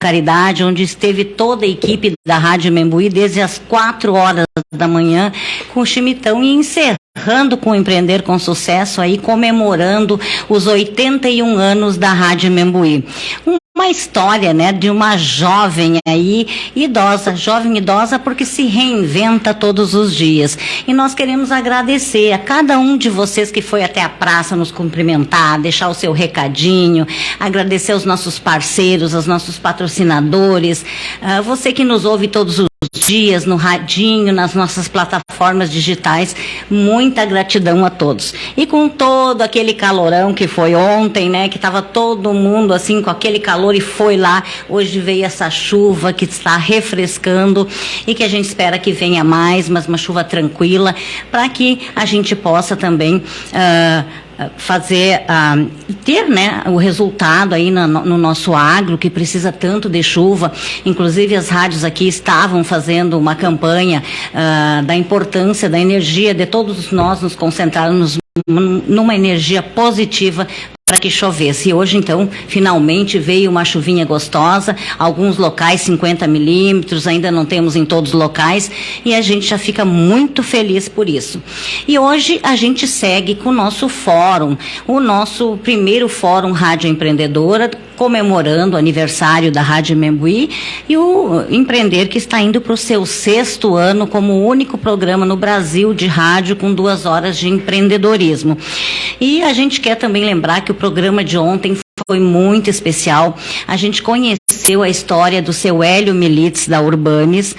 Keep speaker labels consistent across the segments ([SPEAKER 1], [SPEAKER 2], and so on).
[SPEAKER 1] Caridade, onde esteve toda a equipe da Rádio Membuí desde as 4 horas da manhã com o chimitão e encerrando com Empreender com Sucesso, aí comemorando os 81 anos da Rádio Membuí. Uma história, né, de uma jovem aí, jovem idosa, porque se reinventa todos os dias. E nós queremos agradecer a cada um de vocês que foi até a praça nos cumprimentar, deixar o seu recadinho, agradecer aos nossos parceiros, aos nossos patrocinadores, você que nos ouve todos os dias no radinho, nas nossas plataformas digitais, muita gratidão a todos. E com todo aquele calorão que foi ontem, né, que estava todo mundo assim com aquele calor e foi lá, hoje veio essa chuva que está refrescando e que a gente espera que venha mais, mas uma chuva tranquila, para que a gente possa também ter, né, o resultado aí no nosso agro, que precisa tanto de chuva. Inclusive as rádios aqui estavam fazendo uma campanha da importância da energia, de todos nós nos concentrarmos numa energia positiva para que chovesse. E hoje, então, finalmente veio uma chuvinha gostosa, alguns locais 50 milímetros, ainda não temos em todos os locais, e a gente já fica muito feliz por isso. E hoje a gente segue com o nosso fórum, o nosso primeiro fórum Rádio Empreendedora, comemorando o aniversário da Rádio Membuí e o Empreender, que está indo para o seu 6º ano como o único programa no Brasil de rádio com 2 horas de empreendedorismo. E a gente quer também lembrar que o programa de ontem foi muito especial. A gente conheceu a história do seu Hélio Militz, da Urbanis,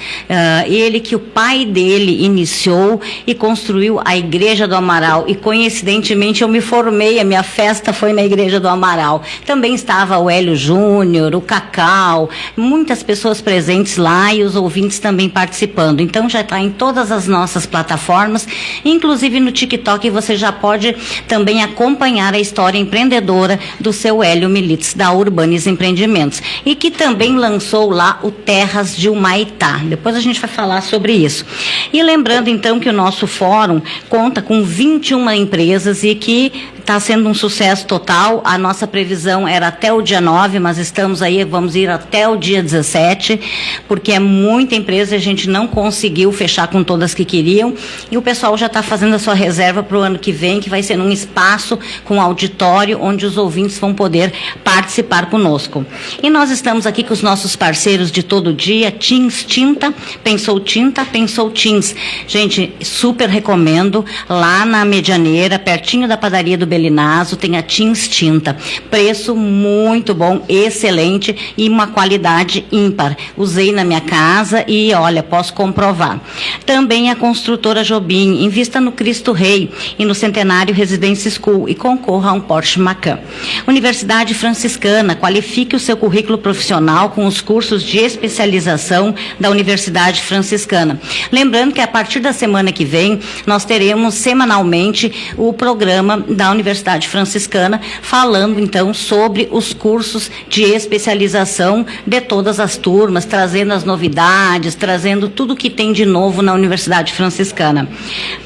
[SPEAKER 1] ele que o pai dele iniciou e construiu a Igreja do Amaral, e coincidentemente eu me formei, a minha festa foi na Igreja do Amaral. Também estava o Hélio Júnior, o Cacau, muitas pessoas presentes lá e os ouvintes também participando. Então já está em todas as nossas plataformas, inclusive no TikTok você já pode também acompanhar a história empreendedora do seu Hélio Militz, da Urbanis Empreendimentos, e que também lançou lá o Terras de Humaitá. Depois a gente vai falar sobre isso. E lembrando então que o nosso fórum conta com 21 empresas e que está sendo um sucesso total. A nossa previsão era até o dia 9, mas estamos aí, vamos ir até o dia 17, porque é muita empresa e a gente não conseguiu fechar com todas que queriam, e o pessoal já está fazendo a sua reserva para o ano que vem, que vai ser num espaço com auditório, onde os ouvintes vão poder participar conosco. E nós estamos aqui com os nossos parceiros de todo dia, Tins Tinta, pensou Tins. Gente, super recomendo, lá na Medianeira, pertinho da padaria do Belinazo, tem a Tins Tinta. Preço muito bom, excelente e uma qualidade ímpar. Usei na minha casa e, olha, posso comprovar. Também a construtora Jobim, invista no Cristo Rei e no Centenário Residence School e concorra a um Porsche Macan. Universidade Franciscana, qualifique o seu currículo profissional com os cursos de especialização da Universidade Franciscana. Lembrando que a partir da semana que vem, nós teremos semanalmente o programa da Universidade Franciscana, falando então sobre os cursos de especialização de todas as turmas, trazendo as novidades, trazendo tudo que tem de novo na Universidade Franciscana.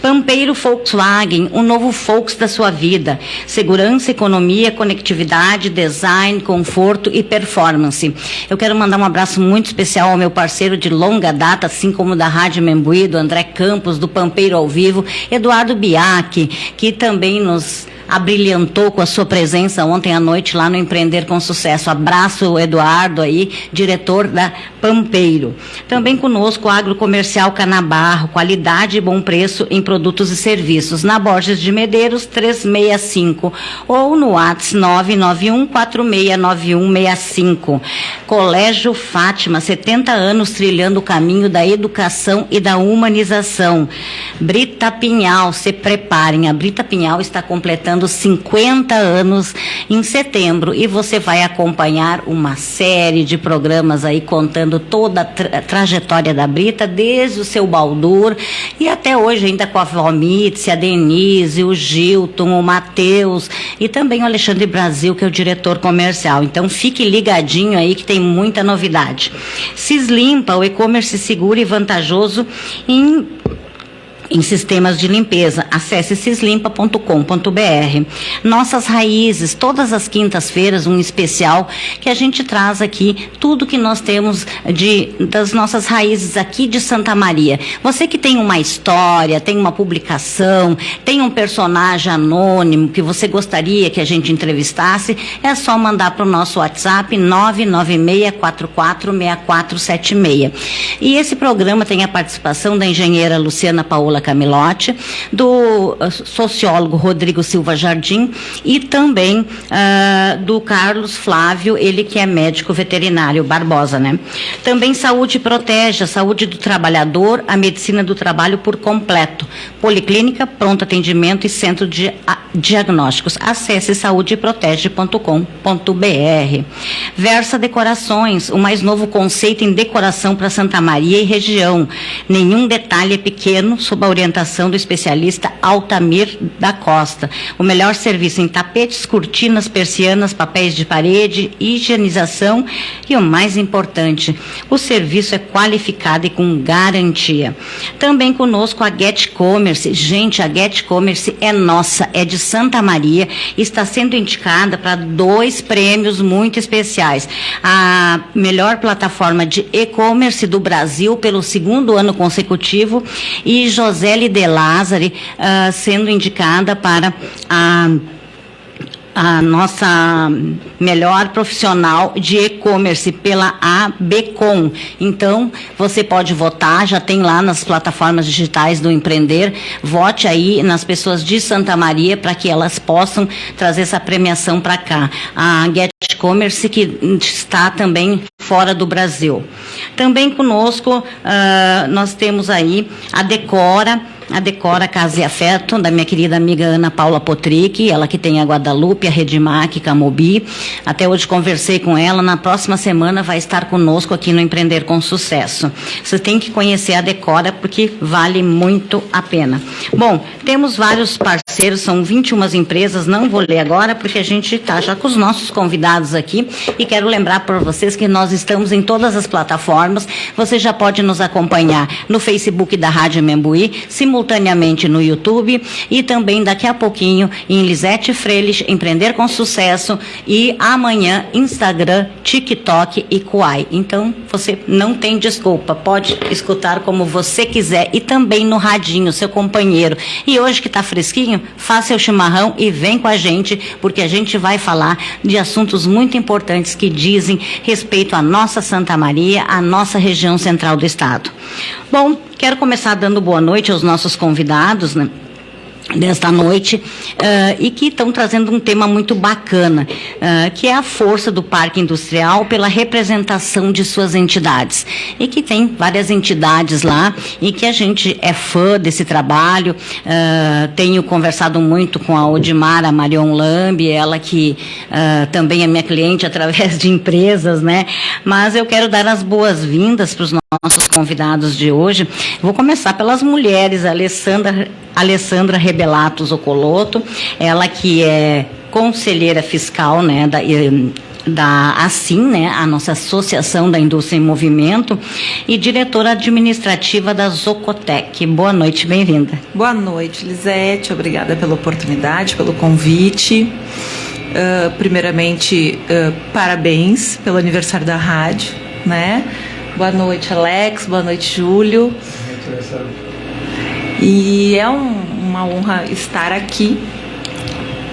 [SPEAKER 1] Pampeiro Volkswagen, o novo Volks da sua vida. Segurança, economia, conectividade, design, conforto e performance. Eu quero mandar um abraço muito especial ao meu parceiro de longa data, assim como da Rádio Membuí, do André Campos, do Pampeiro ao Vivo, Eduardo Biac, que também nos abrilhantou com a sua presença ontem à noite lá no Empreender com Sucesso. Abraço, Eduardo aí, diretor da Pampeiro. Também conosco o Agrocomercial Canabarro, qualidade e bom preço em produtos e serviços, na Borges de Medeiros 365 ou no WhatsApp 991469165. Colégio Fátima, 70 anos trilhando o caminho da educação e da humanização. Brita Pinhal, se preparem, a Brita Pinhal está completando 50 anos em setembro e você vai acompanhar uma série de programas aí contando toda a trajetória da Brita, desde o seu Baldur e até hoje ainda com a Valmitz, a Denise, o Gilton, o Matheus e também o Alexandre Brasil, que é o diretor comercial. Então fique ligadinho aí que tem muita novidade. Cislimpa, o e-commerce seguro e vantajoso em em sistemas de limpeza. Acesse cislimpa.com.br. Nossas raízes, todas as quintas-feiras, um especial que a gente traz aqui tudo que nós temos das nossas raízes aqui de Santa Maria. Você que tem uma história, tem uma publicação, tem um personagem anônimo que você gostaria que a gente entrevistasse, é só mandar para o nosso WhatsApp 996446476. E esse programa tem a participação da engenheira Luciana Paola Camilotti, do sociólogo Rodrigo Silva Jardim e também do Carlos Flávio, ele que é médico veterinário Barbosa, né? Também Saúde Protege, a saúde do trabalhador, a medicina do trabalho por completo. Policlínica, pronto atendimento e centro de diagnósticos. Acesse saudeprotege.com.br. Versa Decorações, o mais novo conceito em decoração para Santa Maria e região. Nenhum detalhe é pequeno, sob a orientação do especialista Altamir da Costa. O melhor serviço em tapetes, cortinas, persianas, papéis de parede, higienização e o mais importante, o serviço é qualificado e com garantia. Também conosco a Get Commerce. Gente, a Get Commerce é nossa, é de Santa Maria, está sendo indicada para 2 prêmios muito especiais. A melhor plataforma de e-commerce do Brasil pelo 2º ano consecutivo e Josele De Lázari sendo indicada para a nossa melhor profissional de e-commerce pela ABCom. Então, você pode votar, já tem lá nas plataformas digitais do Empreender, vote aí nas pessoas de Santa Maria para que elas possam trazer essa premiação para cá. A Get Commerce que está também fora do Brasil. Também conosco, nós temos aí a Decora Casa e Afeto, da minha querida amiga Ana Paula Potrick, ela que tem a Guadalupe, a Redmac, Camobi. Até hoje conversei com ela, na próxima semana vai estar conosco aqui no Empreender com Sucesso. Você tem que conhecer a Decora porque vale muito a pena. Bom, temos vários parceiros, são 21 empresas, não vou ler agora porque a gente está já com os nossos convidados aqui e quero lembrar para vocês que nós estamos em todas as plataformas, você já pode nos acompanhar no Facebook da Rádio Membuí, simultaneamente no YouTube e também daqui a pouquinho em Lisete Freires, Empreender com Sucesso e amanhã Instagram, TikTok e Kuai. Então você não tem desculpa, pode escutar como você quiser e também no radinho, seu companheiro. E hoje que está fresquinho, faça seu chimarrão e vem com a gente, porque a gente vai falar de assuntos muito importantes que dizem respeito à nossa Santa Maria, à nossa região central do estado. Bom, quero começar dando boa noite aos nossos convidados, né, desta noite, e que estão trazendo um tema muito bacana, que é a força do Parque Industrial pela representação de suas entidades. E que tem várias entidades lá e que a gente é fã desse trabalho. Tenho conversado muito com a Odimara Marion Lambi, ela que também é minha cliente através de empresas, né? Mas eu quero dar as boas-vindas para os nossos convidados de hoje. Vou começar pelas mulheres, a Alessandra Rebelato Ocoloto, ela que é conselheira fiscal, né, da ASSIM, né, a nossa Associação da Indústria em Movimento, e diretora administrativa da Zocotec. Boa noite, bem-vinda.
[SPEAKER 2] Boa noite, Lisete, obrigada pela oportunidade, pelo convite. Primeiramente, parabéns pelo aniversário da rádio, né? Boa noite, Alex, boa noite, Júlio. E é uma honra estar aqui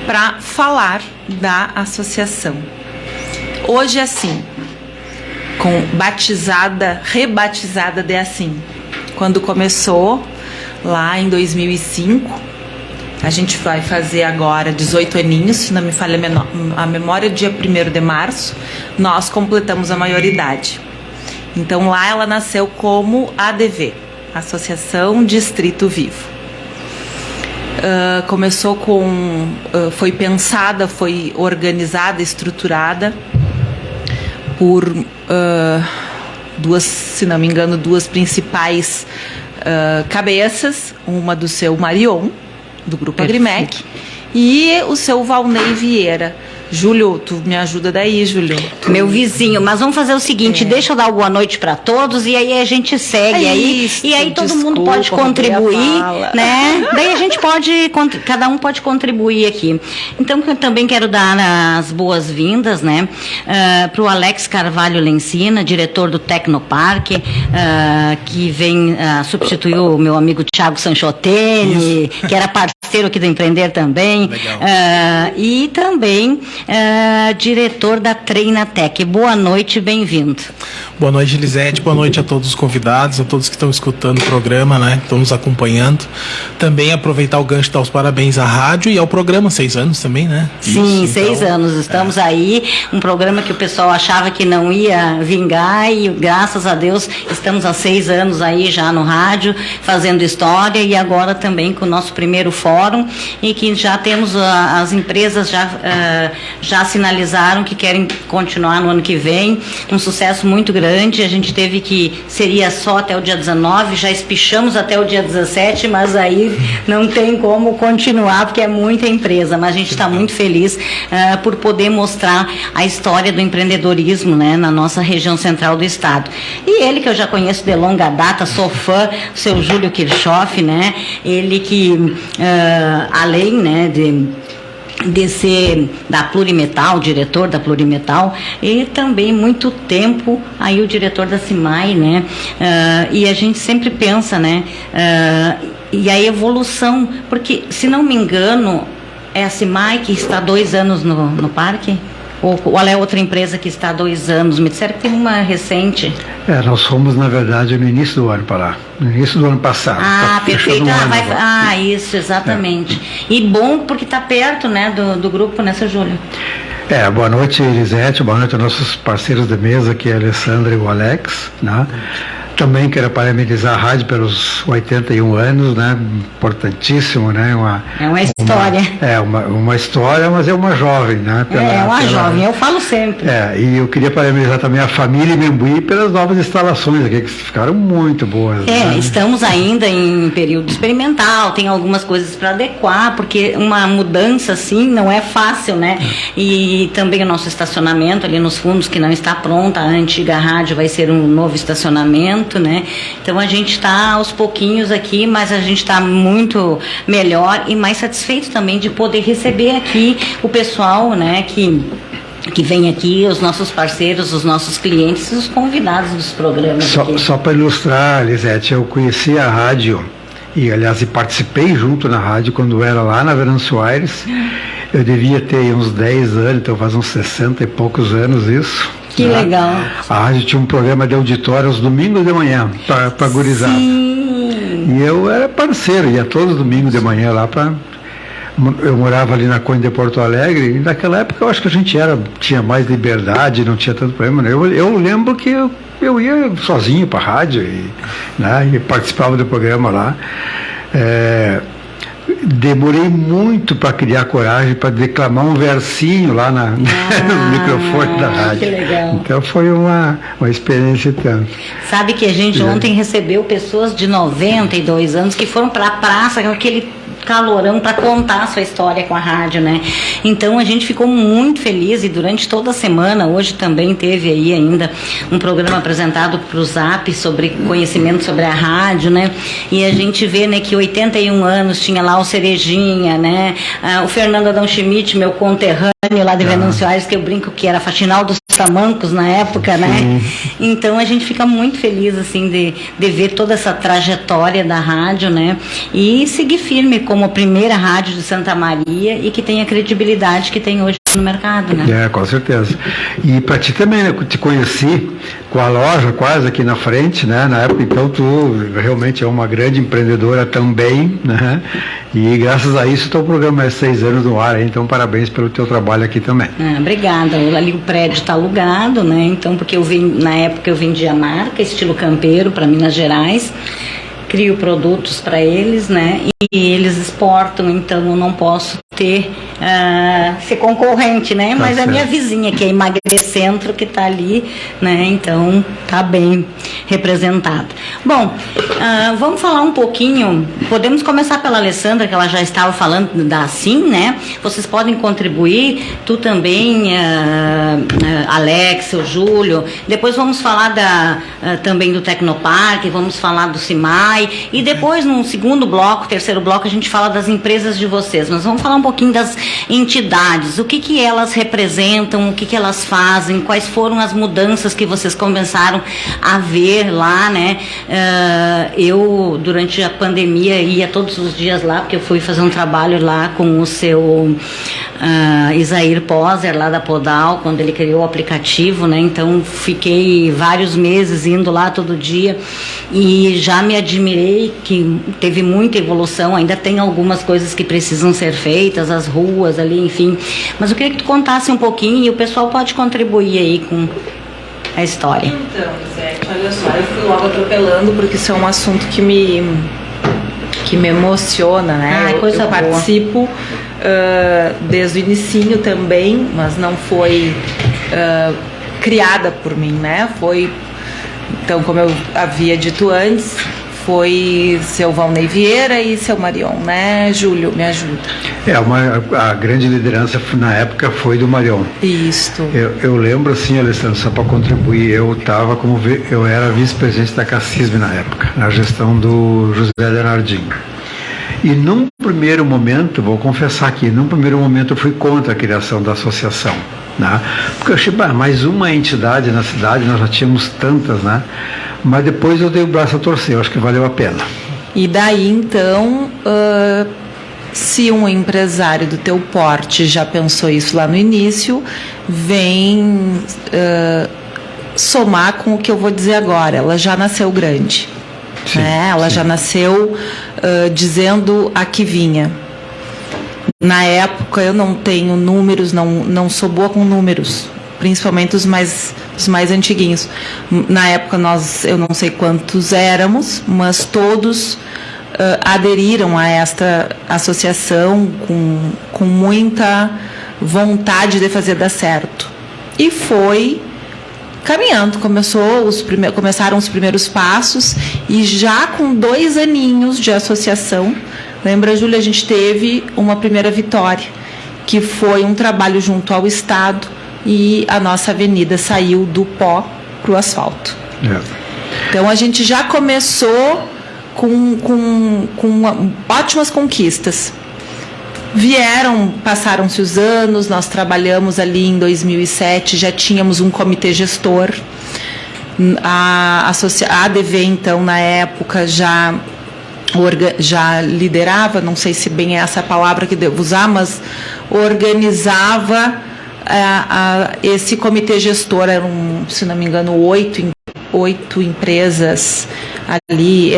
[SPEAKER 2] para falar da associação. Hoje, assim, rebatizada de assim. Quando começou, lá em 2005, a gente vai fazer agora 18 aninhos, se não me falha a memória, dia 1º de março, nós completamos a maioridade. Então, lá ela nasceu como ADV, Associação Distrito Vivo. Começou foi pensada, foi organizada, estruturada por se não me engano, duas principais cabeças, uma do seu Marion, do Grupo Agrimec, e o seu Valnei Vieira, Júlio, tu me ajuda daí, Júlio.
[SPEAKER 1] Meu vizinho, mas vamos fazer o seguinte, deixa eu dar boa noite para todos e aí a gente segue
[SPEAKER 2] Isso,
[SPEAKER 1] e aí todo mundo pode contribuir, né? Daí a gente pode, cada um pode contribuir aqui. Então eu também quero dar as boas-vindas, né, para o Alex Carvalho Lencina, diretor do Tecnoparque, que vem substituir o meu amigo Thiago Sanchotene, que era parceiro aqui do Empreender também, e também diretor da Treinatec. Boa noite, bem-vindo.
[SPEAKER 3] Boa noite, Elisete. Boa noite a todos os convidados, a todos que estão escutando o programa, né? Estão nos acompanhando. Também aproveitar o gancho e dar os parabéns à rádio e ao programa, 6 anos também, né?
[SPEAKER 1] Sim, isso, 6 anos. Estamos aí, um programa que o pessoal achava que não ia vingar e graças a Deus estamos há 6 anos aí já no rádio, fazendo história e agora também com o nosso primeiro fórum e que já temos, as empresas já sinalizaram que querem continuar no ano que vem, um sucesso muito grande. A gente teve que, seria só até o dia 19, já espichamos até o dia 17, mas aí não tem como continuar, porque é muita empresa, mas a gente está muito feliz por poder mostrar a história do empreendedorismo, né, na nossa região central do estado. E ele, que eu já conheço de longa data, sou fã, o seu Júlio Kirchhoff, né, ele que, além, né, de ser da Plurimetal, diretor da Plurimetal, e também muito tempo aí o diretor da CIMAI, né? E a gente sempre pensa, né? E a evolução, porque se não me engano é a CIMAI que está há 2 anos no parque? Ou qual é outra empresa que está há 2 anos? Me disseram que tem uma recente.
[SPEAKER 4] Nós fomos, na verdade, no início do ano para lá. No início do ano passado.
[SPEAKER 1] Perfeito. Isso, exatamente. E bom porque está perto, né, do grupo, né, seu Júlio?
[SPEAKER 4] Boa noite, Elisete. Boa noite aos nossos parceiros de mesa, que é a Alessandra e o Alex, né? Também quero parabenizar a rádio pelos 81 anos, né? Importantíssimo, né?
[SPEAKER 1] É uma história.
[SPEAKER 4] Uma história, mas é uma jovem, né?
[SPEAKER 1] Jovem, eu falo sempre.
[SPEAKER 4] E eu queria parabenizar também a família Membuí pelas novas instalações aqui, que ficaram muito boas. Né?
[SPEAKER 1] Estamos ainda em período experimental, tem algumas coisas para adequar, porque uma mudança assim não é fácil, né? E também o nosso estacionamento ali nos fundos, que não está pronta, a antiga rádio vai ser um novo estacionamento, né? Então a gente está aos pouquinhos aqui, mas a gente está muito melhor e mais satisfeito também de poder receber aqui o pessoal, né, que vem aqui, os nossos parceiros, os nossos clientes, os convidados dos programas.
[SPEAKER 4] Só para ilustrar, Lisete, eu conheci a rádio e, aliás, participei junto na rádio quando era lá na Venâncio Aires. Eu devia ter uns 10 anos, então faz uns 60 e poucos anos isso.
[SPEAKER 1] Que legal.
[SPEAKER 4] A rádio tinha um programa de auditório aos domingos de manhã, para gurizada.
[SPEAKER 1] Sim.
[SPEAKER 4] E eu era parceiro, ia todos os domingos de manhã lá para... Eu morava ali na Conde de Porto Alegre, e naquela época eu acho que a gente tinha mais liberdade, não tinha tanto problema. Né? Eu lembro que eu ia sozinho para a rádio e participava do programa lá. Demorei muito para criar coragem para declamar um versinho lá no microfone da rádio.
[SPEAKER 1] Que legal.
[SPEAKER 4] Então foi uma experiência tanto.
[SPEAKER 1] Sabe que a gente ontem recebeu pessoas de 92 anos que foram para a praça com aquele calorão para contar a sua história com a rádio, né? Então a gente ficou muito feliz e durante toda a semana, hoje também teve aí ainda um programa apresentado para o Zap sobre conhecimento sobre a rádio, né? E a gente vê, né, que 81 anos tinha lá o Cerejinha, né? O Fernando Adão Schmidt, meu conterrâneo lá de Venâncio Aires, que eu brinco que era faxinal dos tamancos na época, né? Então a gente fica muito feliz assim de ver toda essa trajetória da rádio, né? E seguir firme como a primeira rádio de Santa Maria e que tem a credibilidade que tem hoje no mercado, né?
[SPEAKER 4] Com certeza. E para ti também, né? Te conheci com a loja quase aqui na frente, né? Na época, então tu realmente é uma grande empreendedora também, né? E graças a isso teu programa é 6 anos no ar, então parabéns pelo teu trabalho aqui também.
[SPEAKER 1] Obrigada. Ali o prédio está alugado, né? Então, porque na época eu vendia marca, estilo campeiro, para Minas Gerais. Crio produtos para eles, né? E eles exportam, então eu não posso ser concorrente, né? Mas a minha vizinha, que é Emagrecentro, que está ali, né? Então tá bem representada. Bom, vamos falar um pouquinho, podemos começar pela Alessandra, que ela já estava falando da SIM, né? Vocês podem contribuir, tu também, Alex, o Júlio, depois vamos falar também do Tecnoparque, vamos falar do CIMAI, e depois no segundo bloco, terceiro bloco, a gente fala das empresas de vocês, mas vamos falar um pouquinho das entidades, o que elas representam, o que elas fazem, quais foram as mudanças que vocês começaram a ver lá, né? Eu, durante a pandemia, ia todos os dias lá, porque eu fui fazer um trabalho lá com o seu Isair Poser, lá da Podal, quando ele criou o aplicativo, né? Então, fiquei vários meses indo lá todo dia e já me admirei que teve muita evolução, ainda tem algumas coisas que precisam ser feitas, as ruas ali, enfim. Mas eu queria que tu contasse um pouquinho e o pessoal pode contribuir aí com a história.
[SPEAKER 2] Então, Zé, olha só, eu fui logo atropelando porque isso é um assunto que me emociona, né? Eu participo desde o inicinho também, mas não foi criada por mim, né? Então, como eu havia dito antes, foi seu Valnei Vieira e seu Marion, né? Júlio, me ajuda.
[SPEAKER 4] A grande liderança na época foi do Marion.
[SPEAKER 2] Isso.
[SPEAKER 4] Eu lembro assim, Alessandro, só para contribuir, eu era vice-presidente da CACISB na época, na gestão do José Leonardinho. E num primeiro momento, vou confessar aqui, num primeiro momento eu fui contra a criação da associação, né? Porque eu achei, mais uma entidade na cidade, nós já tínhamos tantas, né? Mas depois eu dei o braço a torcer, eu acho que valeu a pena.
[SPEAKER 2] E daí, então, se um empresário do teu porte já pensou isso lá no início, vem somar com o que eu vou dizer agora. Ela já nasceu grande.
[SPEAKER 4] Sim,
[SPEAKER 2] né? Ela já nasceu dizendo a que vinha. Na época, eu não tenho números, não sou boa com números, principalmente os mais antiguinhos. Na época, eu não sei quantos éramos, mas todos aderiram a esta associação com muita vontade de fazer dar certo. E foi caminhando, começaram os primeiros passos, e já com 2 aninhos de associação, lembra, Júlia, a gente teve uma primeira vitória, que foi um trabalho junto ao Estado, e a nossa avenida saiu do pó para o asfalto. Então a gente já começou com ótimas conquistas. Passaram-se os anos, nós trabalhamos ali em 2007, já tínhamos um comitê gestor. A ADV, então, na época, já liderava, não sei se bem é essa palavra que devo usar, mas organizava esse comitê gestor. Eram, se não me engano, 8 empresas ali,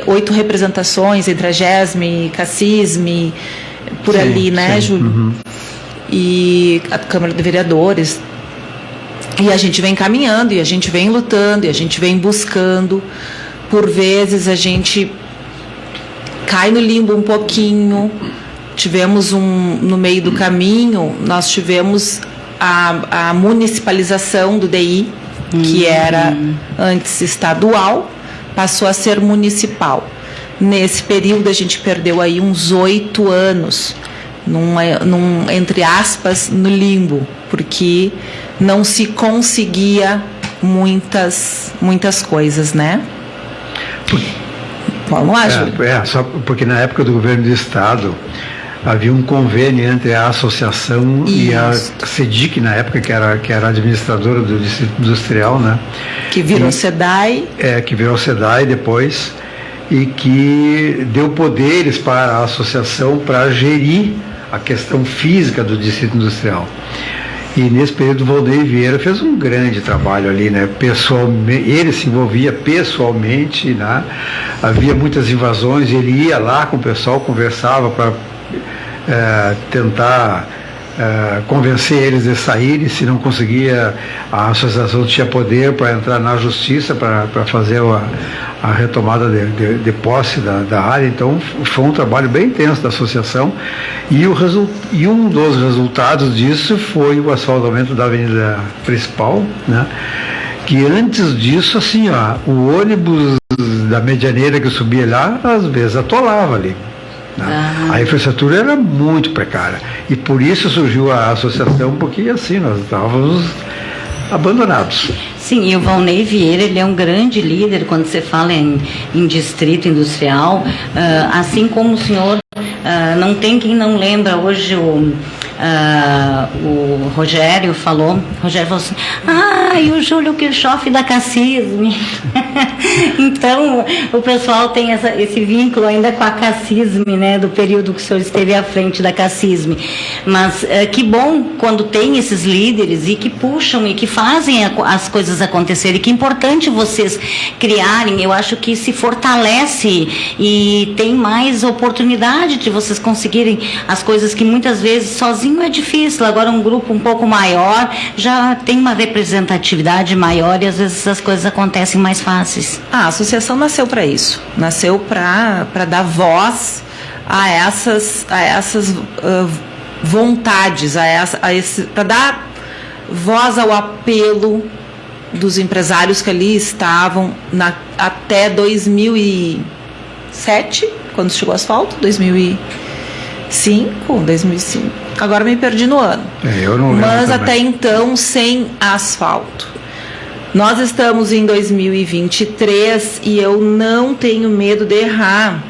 [SPEAKER 2] 8 representações entre a GESME, CACISME, por sim, ali, né, sim. Júlio? Uhum. E a Câmara de Vereadores. E a gente vem caminhando, e a gente vem lutando, e a gente vem buscando. Por vezes a gente cai no limbo um pouquinho. Tivemos no meio do caminho, nós tivemos a municipalização do DI, que era antes estadual, passou a ser municipal. Nesse período a gente perdeu aí uns 8 anos, entre aspas, no limbo, porque não se conseguia muitas coisas, né? Vamos lá, Júlio.
[SPEAKER 4] Só porque na época do governo do Estado havia um convênio entre a associação e a CEDIC, na época, que era administradora do Distrito Industrial, né?
[SPEAKER 2] Que virou SEDAI.
[SPEAKER 4] Que virou SEDAI depois, e que deu poderes para a associação para gerir a questão física do Distrito Industrial. E nesse período o Valnei Vieira fez um grande trabalho ali, né? Pessoalmente, ele se envolvia pessoalmente, né? Havia muitas invasões, ele ia lá com o pessoal, conversava para tentar convencer eles de saírem. Se não conseguia, a associação tinha poder para entrar na justiça para fazer a retomada de posse da área. Então foi um trabalho bem intenso da associação, e um dos resultados disso foi o asfaltamento da avenida principal, né, que antes disso, assim, ó, o ônibus da Medianeira que subia lá, às vezes atolava ali. Né? A infraestrutura era muito precária. E por isso surgiu a associação, porque assim, nós estávamos abandonados.
[SPEAKER 1] Sim, e o Valnei Vieira, ele é um grande líder quando você fala em distrito industrial, assim como o senhor, não tem quem não lembra hoje o Rogério falou assim, e o Júlio Kirchhoff da Cassisme. Então, o pessoal tem esse vínculo ainda com a Cassisme, né, do período que o senhor esteve à frente da Cassisme. Mas que bom quando tem esses líderes e que puxam e que fazem as coisas acontecerem. Que importante vocês criarem. Eu acho que se fortalece e tem mais oportunidade de vocês conseguirem as coisas que muitas vezes sozinho é difícil. Agora um grupo um pouco maior já tem uma representatividade maior e às vezes as coisas acontecem mais fáceis.
[SPEAKER 2] A associação nasceu para isso. Nasceu para dar voz a essas vontades, para dar voz ao apelo dos empresários que ali estavam até 2007, quando chegou o asfalto, 2005. Agora me perdi no ano.
[SPEAKER 4] Eu não lembro.
[SPEAKER 2] Mas
[SPEAKER 4] também.
[SPEAKER 2] até então sem asfalto. Nós estamos em 2023 e eu não tenho medo de errar,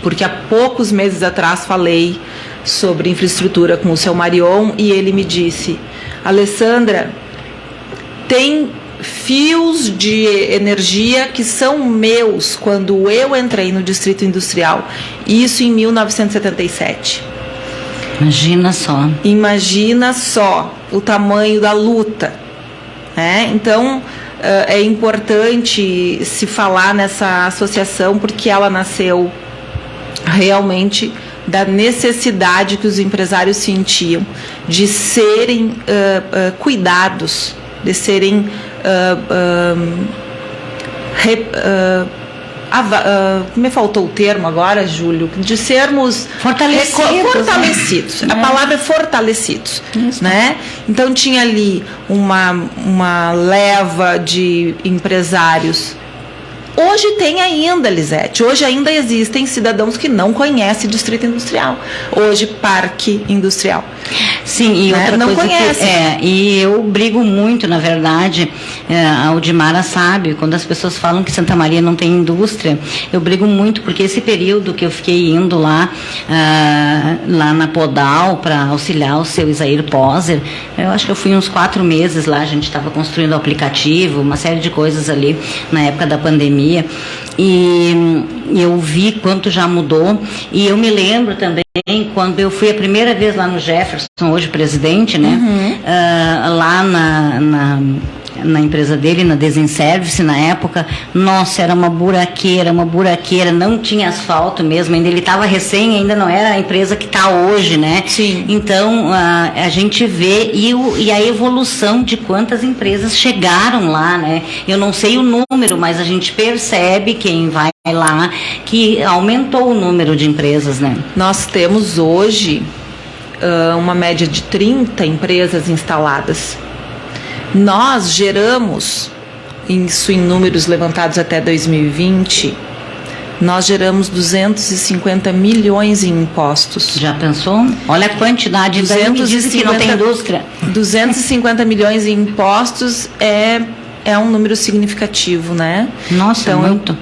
[SPEAKER 2] porque há poucos meses atrás falei sobre infraestrutura com o seu Marion e ele me disse: Alessandra, tem fios de energia que são meus quando eu entrei no Distrito Industrial, isso em 1977. Imagina só o tamanho da luta, né? Então é importante se falar nessa associação porque ela nasceu realmente da necessidade que os empresários sentiam de serem cuidados, de serem me faltou o termo agora, Júlio, de sermos fortalecidos. A palavra é fortalecidos. Isso. Né? Então tinha ali uma leva de empresários. Hoje tem ainda, Lisete, hoje ainda existem cidadãos que não conhecem Distrito Industrial. Hoje, Parque Industrial.
[SPEAKER 1] Sim, e outra
[SPEAKER 2] não
[SPEAKER 1] coisa
[SPEAKER 2] conhece.
[SPEAKER 1] E eu brigo muito, na verdade, a Aldimara sabe, quando as pessoas falam que Santa Maria não tem indústria, eu brigo muito, porque esse período que eu fiquei indo lá na Podal, para auxiliar o seu Isair Poser, eu acho que eu fui uns 4 meses lá, a gente estava construindo o aplicativo, uma série de coisas ali, na época da pandemia, e eu vi quanto já mudou, e eu me lembro também quando eu fui a primeira vez lá no Jefferson, hoje presidente, né? Lá na empresa dele, na Desenservice, na época, nossa, era uma buraqueira, não tinha asfalto mesmo, ainda ele estava ainda não era a empresa que está hoje, né?
[SPEAKER 2] Sim.
[SPEAKER 1] Então, a gente vê, e a evolução de quantas empresas chegaram lá, né? Eu não sei o número, mas a gente percebe, quem vai lá, que aumentou o número de empresas, né?
[SPEAKER 2] Nós temos hoje uma média de 30 empresas instaladas. Nós geramos, isso em números levantados até 2020, nós geramos 250 milhões em impostos.
[SPEAKER 1] Já pensou? Olha a quantidade, daí me diz que não tem indústria. 250
[SPEAKER 2] milhões em impostos é um número significativo, né?
[SPEAKER 1] Nossa, então, muito.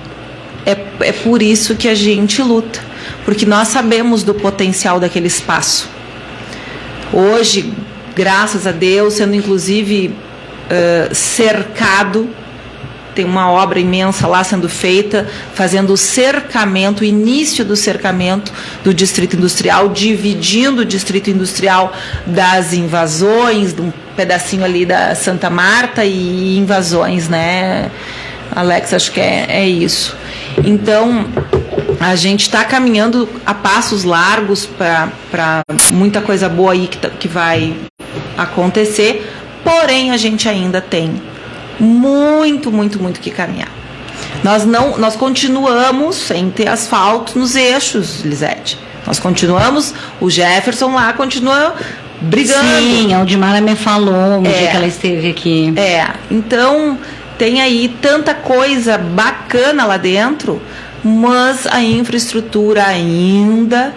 [SPEAKER 2] É por isso que a gente luta, porque nós sabemos do potencial daquele espaço. Hoje, graças a Deus, sendo inclusive cercado, tem uma obra imensa lá sendo feita, fazendo o cercamento, o início do cercamento do Distrito Industrial, dividindo o Distrito Industrial das invasões, de um pedacinho ali da Santa Marta e invasões, né, Alex? Acho que é isso. Então, a gente está caminhando a passos largos para muita coisa boa aí que vai acontecer, porém a gente ainda tem muito que caminhar. Nós continuamos sem ter asfalto nos eixos, Lisete. Nós continuamos, o Jefferson lá continua brigando.
[SPEAKER 1] Sim, a Aldimara me falou um dia que ela esteve aqui.
[SPEAKER 2] Então tem aí tanta coisa bacana lá dentro, mas a infraestrutura ainda,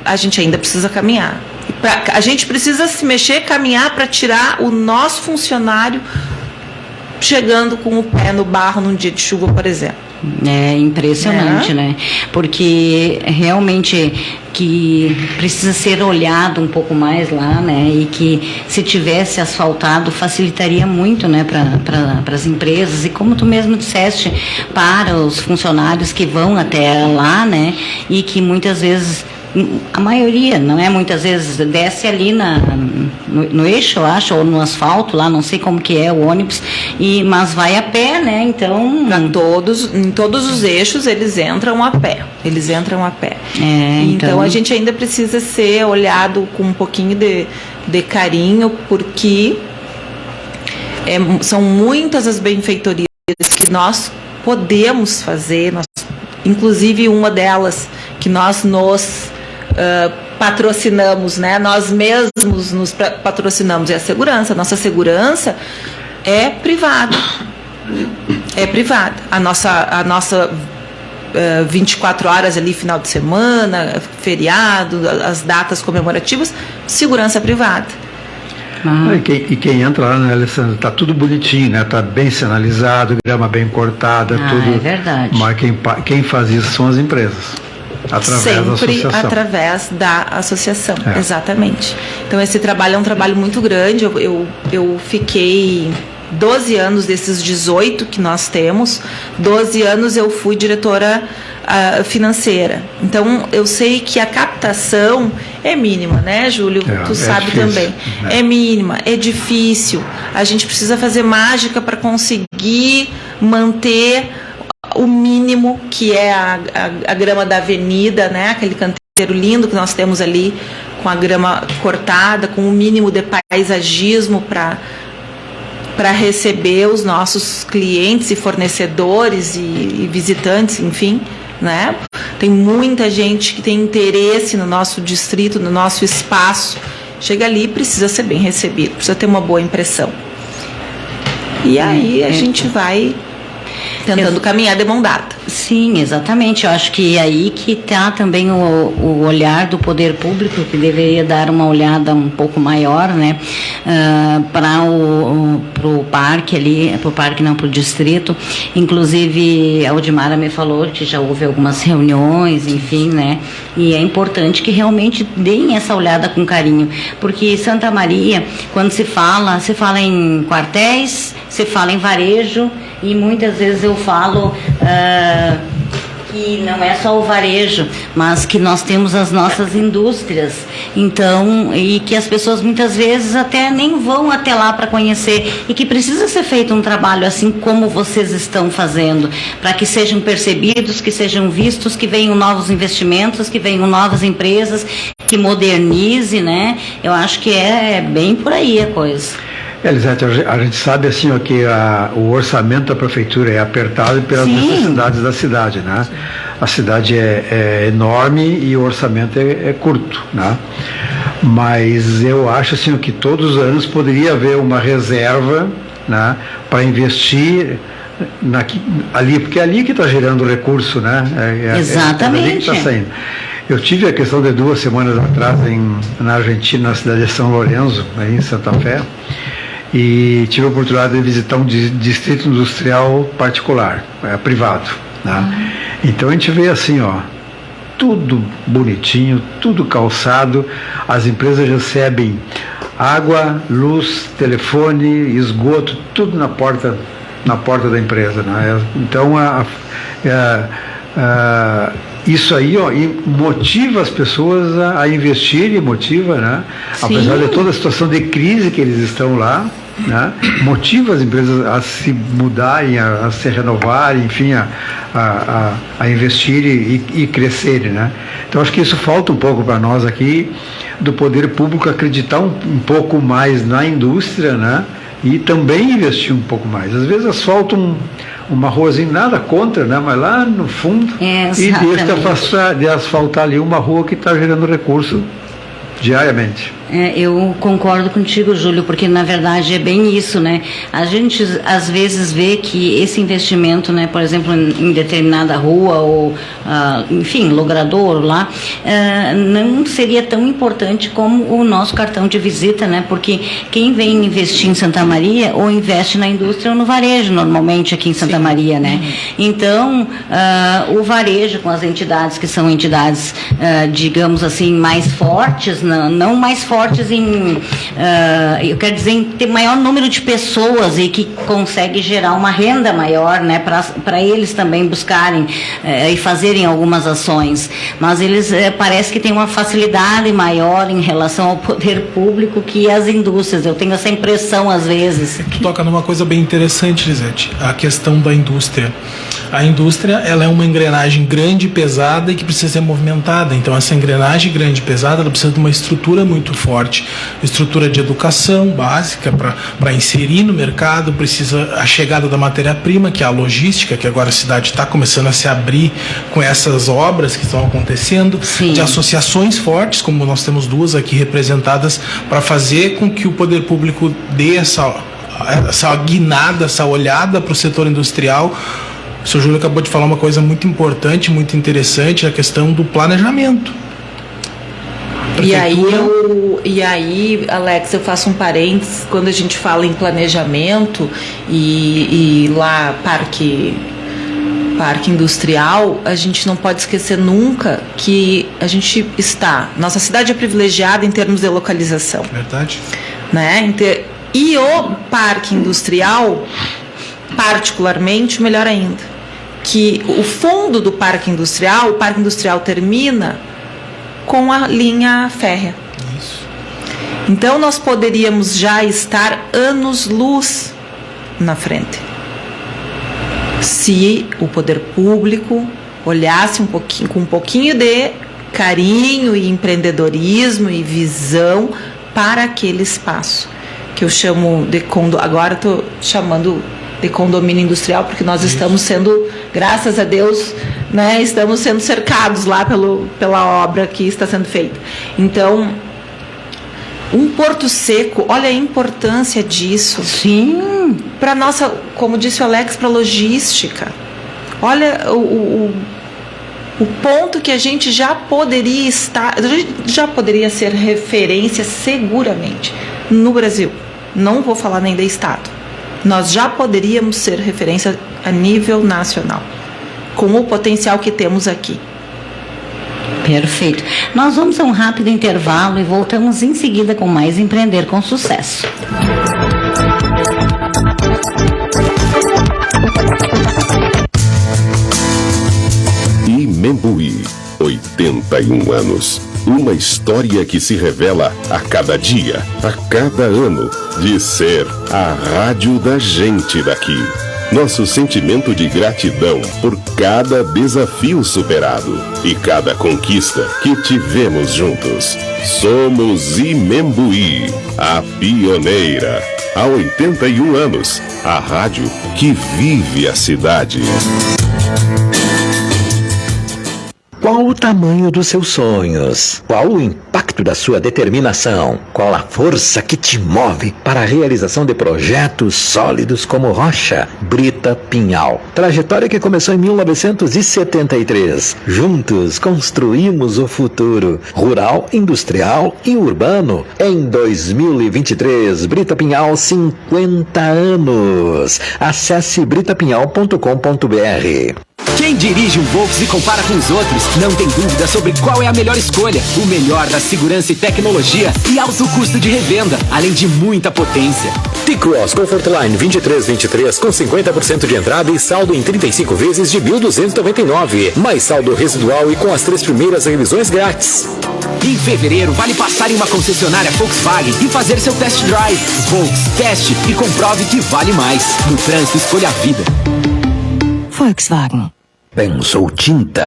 [SPEAKER 2] a gente ainda precisa caminhar. A gente precisa se mexer, caminhar para tirar o nosso funcionário chegando com o pé no barro num dia de chuva, por exemplo.
[SPEAKER 1] É impressionante, né? Porque realmente que precisa ser olhado um pouco mais lá, né? E que se tivesse asfaltado facilitaria muito, né? Para as empresas e como tu mesmo disseste, para os funcionários que vão até lá, né? E que muitas vezes, a maioria, não é muitas vezes, desce ali no eixo, eu acho, ou no asfalto lá, não sei como que é o ônibus, mas vai a pé, né? Então,
[SPEAKER 2] em todos os eixos eles entram a pé. Então a gente ainda precisa ser olhado com um pouquinho de carinho, porque são muitas as benfeitorias que nós podemos fazer, inclusive uma delas que nós nos patrocinamos, né? Nós mesmos nos patrocinamos, é a segurança. Nossa segurança é privada. A nossa 24 horas ali, final de semana, feriado, as datas comemorativas, segurança privada.
[SPEAKER 4] E quem entra lá, né, Alessandra, tá tudo bonitinho, né? Tá bem sinalizado, grama bem cortada, tudo.
[SPEAKER 1] É verdade.
[SPEAKER 4] Mas quem faz isso são as empresas.
[SPEAKER 2] Sempre através da associação, exatamente. Então esse trabalho é um trabalho muito grande. Eu fiquei 12 anos desses 18 que nós temos, 12 anos eu fui diretora financeira. Então eu sei que a captação é mínima, né, Júlio? Tu sabe difícil, também. É mínima, é difícil. A gente precisa fazer mágica para conseguir manter o mínimo, que é a grama da avenida, né? Aquele canteiro lindo que nós temos ali, com a grama cortada, com o mínimo de paisagismo para receber os nossos clientes e fornecedores e visitantes, enfim, né? Tem muita gente que tem interesse no nosso distrito, no nosso espaço. Chega ali e precisa ser bem recebido, precisa ter uma boa impressão. E aí a gente vai tentando caminhar de mão dada.
[SPEAKER 1] Sim, exatamente. Eu acho que é aí que está também o olhar do poder público, que deveria dar uma olhada um pouco maior, né, para o parque ali, para o distrito. Inclusive, a Aldimara me falou que já houve algumas reuniões, enfim, né, e é importante que realmente deem essa olhada com carinho, porque Santa Maria, quando se fala em quartéis, se fala em varejo, e muitas vezes eu falo que não é só o varejo, mas que nós temos as nossas indústrias, então, e que as pessoas muitas vezes até nem vão até lá para conhecer, e que precisa ser feito um trabalho assim como vocês estão fazendo, para que sejam percebidos, que sejam vistos, que venham novos investimentos, que venham novas empresas, que modernize, né? Eu acho que é bem por aí a coisa.
[SPEAKER 4] Elisete, a gente sabe assim que o orçamento da prefeitura é apertado pelas necessidades da cidade, né? A cidade é enorme e o orçamento é curto, né? Mas eu acho assim que todos os anos poderia haver uma reserva, né, para investir ali, porque é ali que está gerando recurso, né?
[SPEAKER 1] Exatamente.
[SPEAKER 4] É ali que está saindo. Eu tive a questão de 2 semanas atrás na Argentina, na cidade de São Lourenço, aí em Santa Fé, e tive a oportunidade de visitar um distrito industrial particular, privado, né? Então a gente vê assim, tudo bonitinho, tudo calçado, as empresas recebem água, luz, telefone, esgoto, tudo na porta da empresa, né? Então isso aí motiva as pessoas a investir, e motiva, né? Apesar de toda a situação de crise que eles estão lá, né? Motiva as empresas a se mudarem, a se renovarem, enfim, a investir e crescerem, né? Então acho que isso falta um pouco para nós aqui, do poder público, acreditar um pouco mais na indústria, né? E também investir um pouco mais. Às vezes asfalta uma ruazinha, nada contra, né? Mas lá no fundo, e deixa de asfaltar ali uma rua que está gerando recurso diariamente.
[SPEAKER 1] Eu concordo contigo, Júlio, porque na verdade é bem isso, né? A gente às vezes vê que esse investimento, né, por exemplo, em determinada rua ou, enfim, logrador lá, não seria tão importante como o nosso cartão de visita, né? Porque quem vem investir em Santa Maria ou investe na indústria ou no varejo, normalmente aqui em Santa Maria, né? Então, o varejo com as entidades que são entidades, digamos assim, mais fortes, não mais fortes eu quero dizer, em ter maior número de pessoas e que consegue gerar uma renda maior, né, para eles também buscarem e fazerem algumas ações. Mas eles parece que têm uma facilidade maior em relação ao poder público que as indústrias. Eu tenho essa impressão às vezes.
[SPEAKER 3] Tu toca numa coisa bem interessante, Lisete, a questão da indústria. A indústria, ela é uma engrenagem grande, pesada e que precisa ser movimentada. Então, essa engrenagem grande e pesada, ela precisa de uma estrutura muito forte. Estrutura de educação básica para inserir no mercado, precisa a chegada da matéria-prima, que é a logística, que agora a cidade está começando a se abrir com essas obras que estão acontecendo.
[SPEAKER 1] Sim.
[SPEAKER 3] De associações fortes, como nós temos duas aqui representadas, para fazer com que o poder público dê essa guinada, essa olhada para o setor industrial. O senhor Júlio acabou de falar uma coisa muito importante, muito interessante, a questão do planejamento.
[SPEAKER 2] E aí, Alex, eu faço um parênteses, quando a gente fala em planejamento e lá parque industrial, a gente não pode esquecer nunca que a gente nossa cidade é privilegiada em termos de localização.
[SPEAKER 3] Verdade.
[SPEAKER 2] Né? E o parque industrial, particularmente, melhor ainda, que o fundo do parque industrial, o parque industrial termina com a linha férrea.
[SPEAKER 3] Isso.
[SPEAKER 2] Então nós poderíamos já estar anos-luz na frente, se o poder público olhasse com um pouquinho de carinho e empreendedorismo e visão para aquele espaço, que eu chamo de agora estou chamando de condomínio industrial, porque nós estamos sendo, graças a Deus, né, estamos sendo cercados lá pela obra que está sendo feita. Então, um Porto Seco, olha a importância disso.
[SPEAKER 1] Sim.
[SPEAKER 2] Para nossa, como disse o Alex, para logística. Olha o ponto que a gente já poderia já poderia ser referência seguramente no Brasil. Não vou falar nem de estado. Nós já poderíamos ser referência a nível nacional, com o potencial que temos aqui.
[SPEAKER 1] Perfeito. Nós vamos a um rápido intervalo e voltamos em seguida com mais Empreender com Sucesso.
[SPEAKER 5] Imembuí, 81 anos. Uma história que se revela a cada dia, a cada ano, de ser a rádio da gente daqui. Nosso sentimento de gratidão por cada desafio superado e cada conquista que tivemos juntos. Somos Imembuí, a pioneira. Há 81 anos, a rádio que vive a cidade.
[SPEAKER 6] Qual o tamanho dos seus sonhos? Qual o impacto da sua determinação? Qual a força que te move para a realização de projetos sólidos como rocha? Brita Pinhal. Trajetória que começou em 1973. Juntos construímos o futuro, rural, industrial e urbano. Em 2023, Brita Pinhal, 50 anos. Acesse britapinhal.com.br.
[SPEAKER 7] Quem dirige um Volks e compara com os outros não tem dúvida sobre qual é a melhor escolha. O melhor da segurança e tecnologia e alto custo de revenda, além de muita potência.
[SPEAKER 6] T-Cross Comfortline 2323 com 50% de entrada e saldo em 35 vezes de 1.299. Mais saldo residual e com as 3 primeiras revisões grátis.
[SPEAKER 7] Em fevereiro, vale passar em uma concessionária Volkswagen e fazer seu test drive. Volks, teste e comprove que vale mais. No trânsito, escolha a vida.
[SPEAKER 8] Volkswagen.
[SPEAKER 6] Pensou tinta?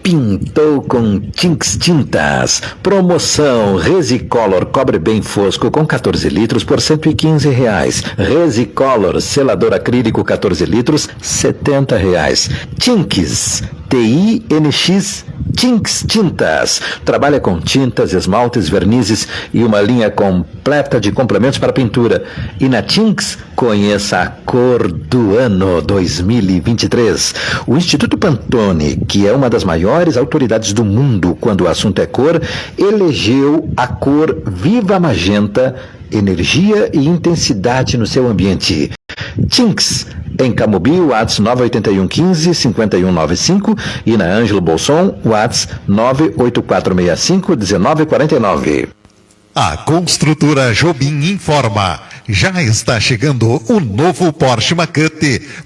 [SPEAKER 6] Pintou com Tinks Tintas. Promoção Resicolor cobre bem fosco com 14 litros por R$115. Resicolor selador acrílico 14 litros R$70. Tinks, TINX, Tinks Tintas. Trabalha com tintas, esmaltes, vernizes e uma linha completa de complementos para pintura. E na Tinks, conheça a cor do ano 2023. O Instituto Pantone, que é uma das maiores autoridades do mundo quando o assunto é cor, elegeu a cor Viva Magenta, energia e intensidade no seu ambiente. Tinks, em Camobi, Whats 98115-5195 e na Ângelo Bolson, Whats 98465-1949.
[SPEAKER 8] A Construtora Jobim informa. Já está chegando o novo Porsche Macan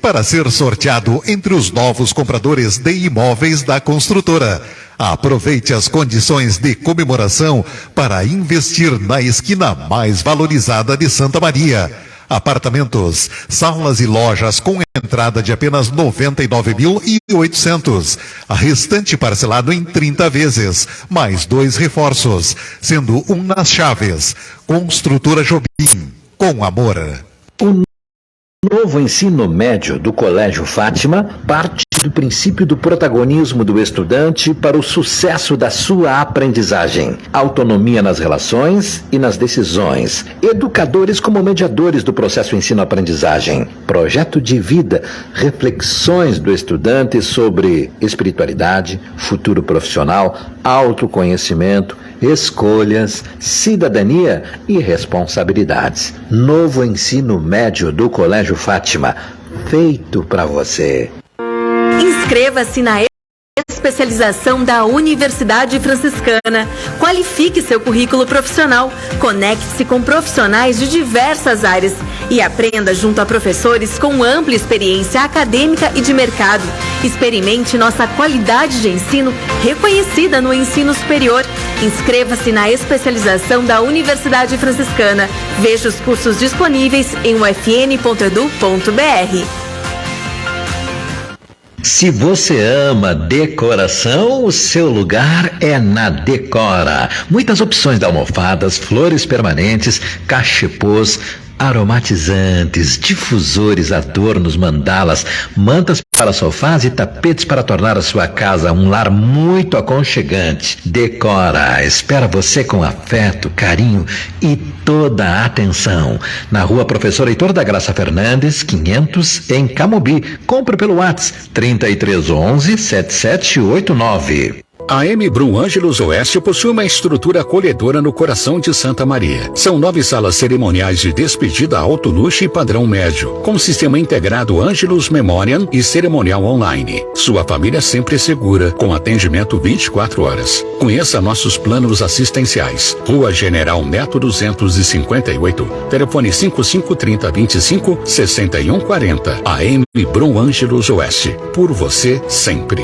[SPEAKER 8] para ser sorteado entre os novos compradores de imóveis da construtora. Aproveite as condições de comemoração para investir na esquina mais valorizada de Santa Maria. Apartamentos, salas e lojas com entrada de apenas R$ 99.800. A restante parcelado em 30 vezes, mais 2 reforços, sendo um nas chaves. Construtora Jobim, com amor.
[SPEAKER 6] O novo ensino médio do Colégio Fátima parte do princípio do protagonismo do estudante para o sucesso da sua aprendizagem. Autonomia nas relações e nas decisões. Educadores como mediadores do processo ensino-aprendizagem. Projeto de vida. Reflexões do estudante sobre espiritualidade, futuro profissional, autoconhecimento, escolhas, cidadania e responsabilidades. Novo ensino médio do Colégio Fátima. Feito para você.
[SPEAKER 9] Inscreva-se na especialização da Universidade Franciscana. Qualifique seu currículo profissional. Conecte-se com profissionais de diversas áreas e aprenda junto a professores com ampla experiência acadêmica e de mercado. Experimente nossa qualidade de ensino reconhecida no ensino superior. Inscreva-se na especialização da Universidade Franciscana. Veja os cursos disponíveis em ufn.edu.br.
[SPEAKER 6] Se você ama decoração, o seu lugar é na Decora. Muitas opções de almofadas, flores permanentes, cachepôs, aromatizantes, difusores, adornos, mandalas, mantas para sofás e tapetes para tornar a sua casa um lar muito aconchegante. Decora espera você com afeto, carinho e toda a atenção. Na Rua Professor Heitor da Graça Fernandes, 500, em Camobi. Compre pelo WhatsApp 3311-7789.
[SPEAKER 10] A M. Brum Ângelos Oeste possui uma estrutura acolhedora no coração de Santa Maria. São 9 salas cerimoniais de despedida alto luxo e padrão médio, com sistema integrado Ângelos Memoriam e cerimonial online. Sua família sempre segura, com atendimento 24 horas. Conheça nossos planos assistenciais. Rua General Neto 258, telefone 553025-6140. A M. Brum Ângelos Oeste, por você sempre.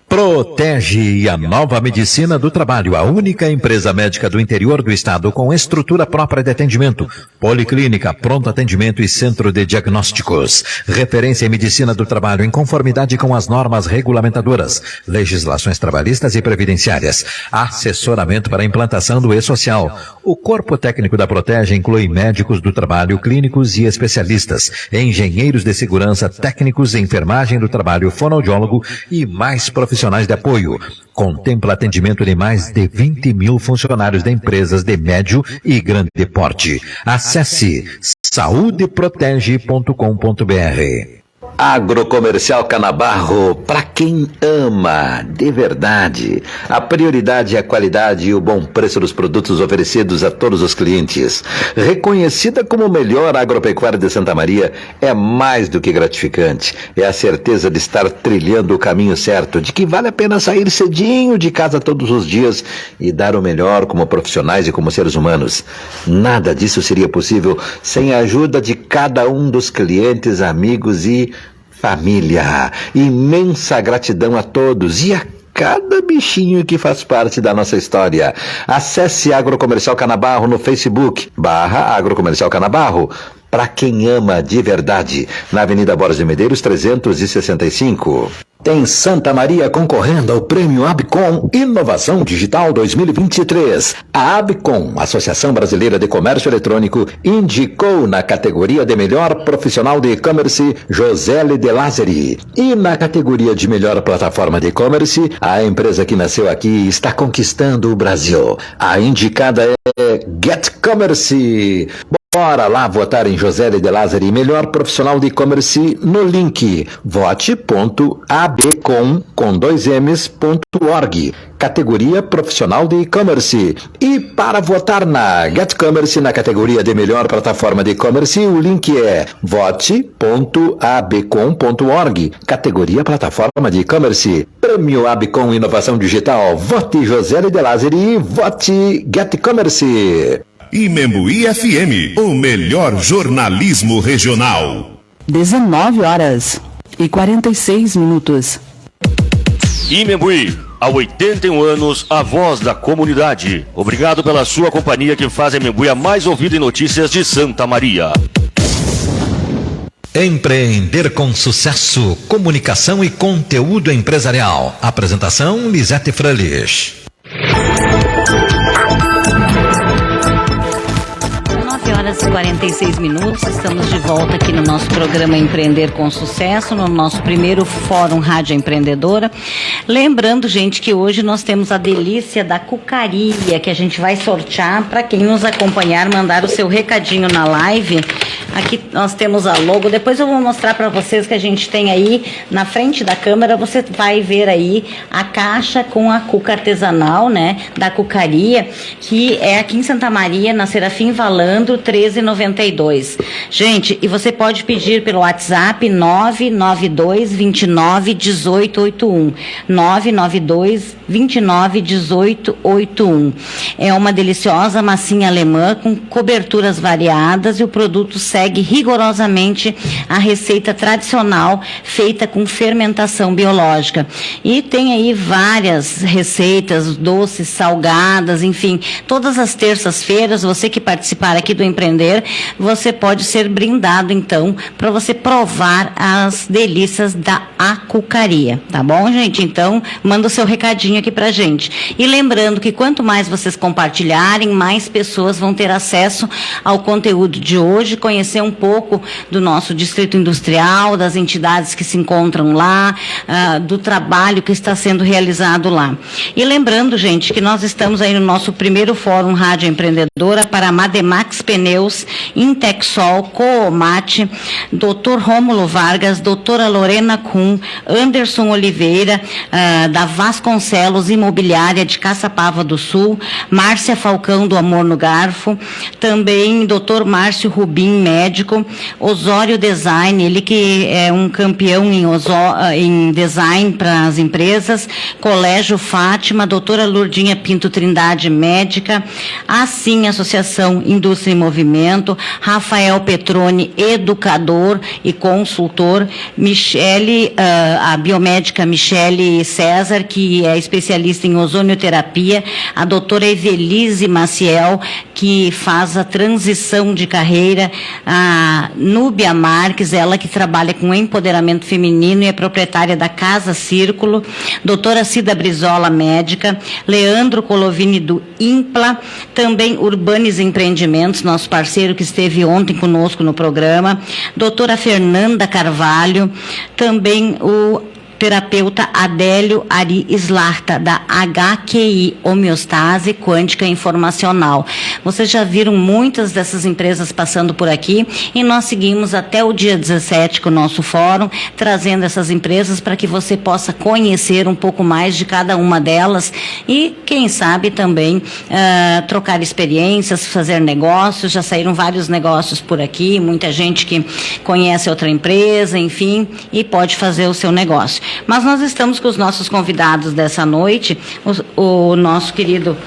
[SPEAKER 11] Protege a Nova Medicina do Trabalho, a única empresa médica do interior do estado com estrutura própria de atendimento, policlínica, pronto atendimento e centro de diagnósticos. Referência em medicina do trabalho em conformidade com as normas regulamentadoras, legislações trabalhistas e previdenciárias. Assessoramento para implantação do E-Social. O corpo técnico da Protege inclui médicos do trabalho, clínicos e especialistas, engenheiros de segurança, técnicos, enfermagem do trabalho, fonoaudiólogo e mais profissionais de apoio. Contempla atendimento de mais de 20 mil funcionários de empresas de médio e grande porte. Acesse saudeprotege.com.br.
[SPEAKER 6] Agrocomercial Canabarro, para quem ama de verdade. A prioridade é a qualidade e o bom preço dos produtos oferecidos a todos os clientes. Reconhecida como o melhor agropecuário de Santa Maria, é mais do que gratificante. É a certeza de estar trilhando o caminho certo, de que vale a pena sair cedinho de casa todos os dias e dar o melhor como profissionais e como seres humanos. Nada disso seria possível sem a ajuda de cada um dos clientes, amigos e família. Imensa gratidão a todos e a cada bichinho que faz parte da nossa história. Acesse Agrocomercial Canabarro no Facebook, /Agrocomercial Canabarro, para quem ama de verdade, na Avenida Borges de Medeiros 365. Tem Santa Maria concorrendo ao Prêmio Abcom Inovação Digital 2023. A Abcom, Associação Brasileira de Comércio Eletrônico, indicou na categoria de melhor profissional de e-commerce Josele De Lázari. E na categoria de melhor plataforma de e-commerce, a empresa que nasceu aqui está conquistando o Brasil. A indicada é GetCommerce. Bora lá votar em Josele De Lázari, melhor profissional de e-commerce, no link vote.abcom.org, categoria profissional de e-commerce. E para votar na GetCommerce na categoria de melhor plataforma de e-commerce, o link é vote.abcom.org, categoria plataforma de e-commerce. Prêmio Abcom Inovação Digital, vote Josele De Lázari e vote GetCommerce.
[SPEAKER 12] Imembuí FM, o melhor jornalismo regional.
[SPEAKER 13] 19h46.
[SPEAKER 14] Imembuí, há 81 anos, a voz da comunidade. Obrigado pela sua companhia que faz a Imembuí a mais ouvida em notícias de Santa Maria.
[SPEAKER 11] Empreender com sucesso, comunicação e conteúdo empresarial. Apresentação Lisete Frölich.
[SPEAKER 1] 9h46, estamos de volta aqui no nosso programa Empreender com Sucesso, no nosso primeiro Fórum Rádio Empreendedora. Lembrando, gente, que hoje nós temos a delícia da cucaria, que a gente vai sortear para quem nos acompanhar, mandar o seu recadinho na live. Aqui nós temos a logo, depois eu vou mostrar para vocês que a gente tem aí na frente da câmera, você vai ver aí a caixa com a cuca artesanal, né, da cucaria, que é aqui em Santa Maria, na Serafim Valandro, 1392. Gente, e você pode pedir pelo WhatsApp 992291881. 992291881. É uma deliciosa massinha alemã com coberturas variadas e o produto segue rigorosamente a receita tradicional feita com fermentação biológica. E tem aí várias receitas, doces, salgadas, enfim, todas as terças-feiras, você que participar aqui do Empreender, você pode ser brindado, então, para você provar as delícias da acucaria, tá bom, gente? Então, manda o seu recadinho aqui pra gente. E lembrando que quanto mais vocês compartilharem, mais pessoas vão ter acesso ao conteúdo de hoje, conhecer um pouco do nosso distrito industrial, das entidades que se encontram lá, do trabalho que está sendo realizado lá. E lembrando, gente, que nós estamos aí no nosso primeiro Fórum Rádio Empreendedora para Mademax Pneus, Intexol, Coomate, Dr. Rômulo Vargas, doutora Lorena Kuhn, Anderson Oliveira, da Vasconcelos Imobiliária de Caçapava do Sul, Márcia Falcão do Amor no Garfo, também Dr. Márcio Rubim, médico, Osório Design, ele que é um campeão em design para as empresas, Colégio Fátima, doutora Lourdinha Pinto Trindade, médica, assim Associação Indústria em Movimento, Rafael Petroni, educador e consultor, Michele, a biomédica Michele César, que é especialista em ozonioterapia, a doutora Evelise Maciel, que faz a transição de carreira, a Núbia Marques, ela que trabalha com empoderamento feminino e é proprietária da Casa Círculo, doutora Cida Brizola, médica, Leandro Colovini do Impla, também Urbanes Empreendimentos, nosso parceiro que esteve ontem conosco no programa, doutora Fernanda Carvalho, também o terapeuta Adélio Ari Slarta, da HQI, Homeostase Quântica Informacional. Vocês já viram muitas dessas empresas passando por aqui e nós seguimos até o dia 17 com o nosso fórum, trazendo essas empresas para que você possa conhecer um pouco mais de cada uma delas e, quem sabe, também trocar experiências, fazer negócios. Já saíram vários negócios por aqui, muita gente que conhece outra empresa, enfim, e pode fazer o seu negócio. Mas nós estamos com os nossos convidados dessa noite, o nosso querido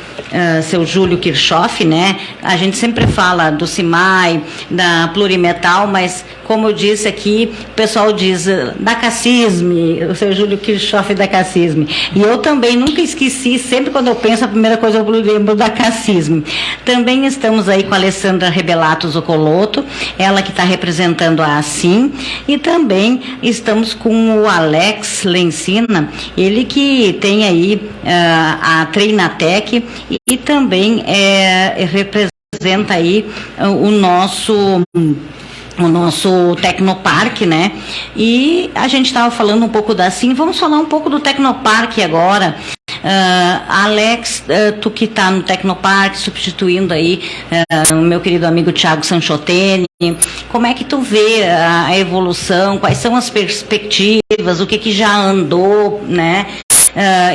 [SPEAKER 1] seu Júlio Kirchhoff, né? A gente sempre fala do CIMAI, da Plurimetal, mas como eu disse aqui, o pessoal diz da Cassisme, o seu Júlio Kirchhoff da Cassisme. E eu também nunca esqueci, sempre quando eu penso, a primeira coisa eu lembro da Cassisme. Também estamos aí com a Alessandra Rebelato Zoccoloto, ela que está representando a ASSIM, e também estamos com o Alex Lencina, ele que tem aí a Treinatec e também representa aí o nosso Tecnoparque, né? E a gente estava falando um pouco da ASSIM, vamos falar um pouco do Tecnoparque agora. Alex, tu que está no Tecnoparque, substituindo aí o meu querido amigo Thiago Sanchoteni, como é que tu vê a evolução, quais são as perspectivas, o que já andou, né?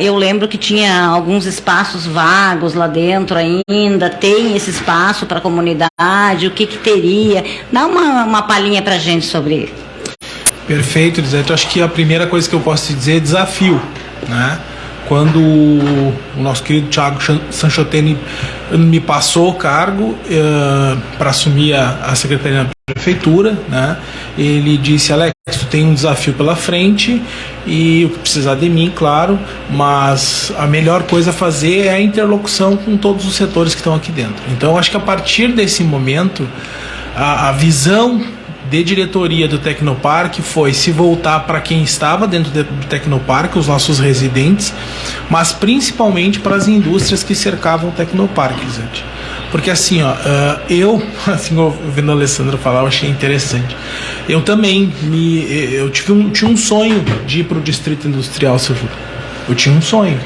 [SPEAKER 1] Eu lembro que tinha alguns espaços vagos lá dentro ainda, tem esse espaço para a comunidade, o que teria? Dá uma palhinha para a gente sobre isso.
[SPEAKER 3] Perfeito, Elisete. Acho que a primeira coisa que eu posso te dizer é desafio, né? Quando o nosso querido Thiago Sanchoteni me passou o cargo para assumir a secretaria da prefeitura, né? Ele disse: Alex, tu tem um desafio pela frente e precisar de mim, claro, mas a melhor coisa a fazer é a interlocução com todos os setores que estão aqui dentro. Então, acho que a partir desse momento, a visão de diretoria do Tecnoparque foi se voltar para quem estava dentro do Tecnoparque, os nossos residentes, mas principalmente para as indústrias que cercavam o Tecnoparque, gente. Porque assim, eu ouvindo a Alessandra falar, eu achei interessante. Eu também, tinha um sonho de ir para o Distrito Industrial, seu Júlio. Eu tinha um sonho.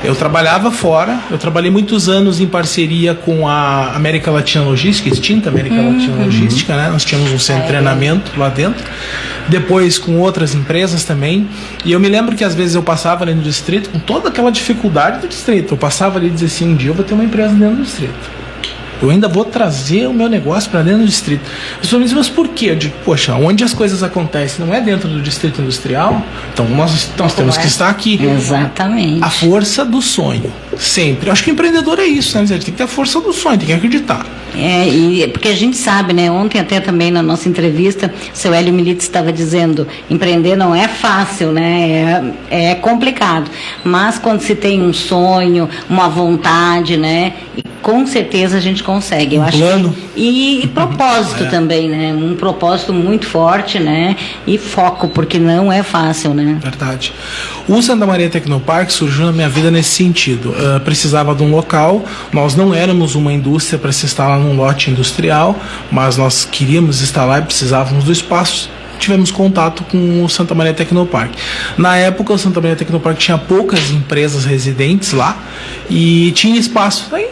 [SPEAKER 3] Eu trabalhava fora, eu trabalhei muitos anos em parceria com a América Latina Logística, extinta América Latina Logística, né? Nós tínhamos um centro de treinamento lá dentro, depois com outras empresas também, e eu me lembro que às vezes eu passava ali no distrito, com toda aquela dificuldade do distrito, eu passava ali e dizia assim: um dia eu vou ter uma empresa dentro do distrito. Eu ainda vou trazer o meu negócio para dentro do distrito. As pessoas me dizem: mas por quê? Eu digo: poxa, onde as coisas acontecem não é dentro do distrito industrial, então nós temos que estar aqui.
[SPEAKER 1] Exatamente.
[SPEAKER 3] A força do sonho, sempre. Eu acho que o empreendedor é isso, né? Tem que ter a força do sonho, tem que acreditar.
[SPEAKER 1] Porque a gente sabe, né? Ontem até também na nossa entrevista, o seu Hélio Militz estava dizendo: empreender não é fácil, né? É complicado. Mas quando se tem um sonho, uma vontade, né? Com certeza a gente consegue. Eu acho
[SPEAKER 3] plano.
[SPEAKER 1] E propósito também, né? Um propósito muito forte, né? E foco, porque não é fácil, né?
[SPEAKER 3] Verdade. O Santa Maria Tecnoparque surgiu na minha vida nesse sentido. Precisava de um local, nós não éramos uma indústria para se instalar num lote industrial, mas nós queríamos instalar e precisávamos do espaço. Tivemos contato com o Santa Maria Tecnoparque. Na época, o Santa Maria Tecnoparque tinha poucas empresas residentes lá e tinha espaço. Aí,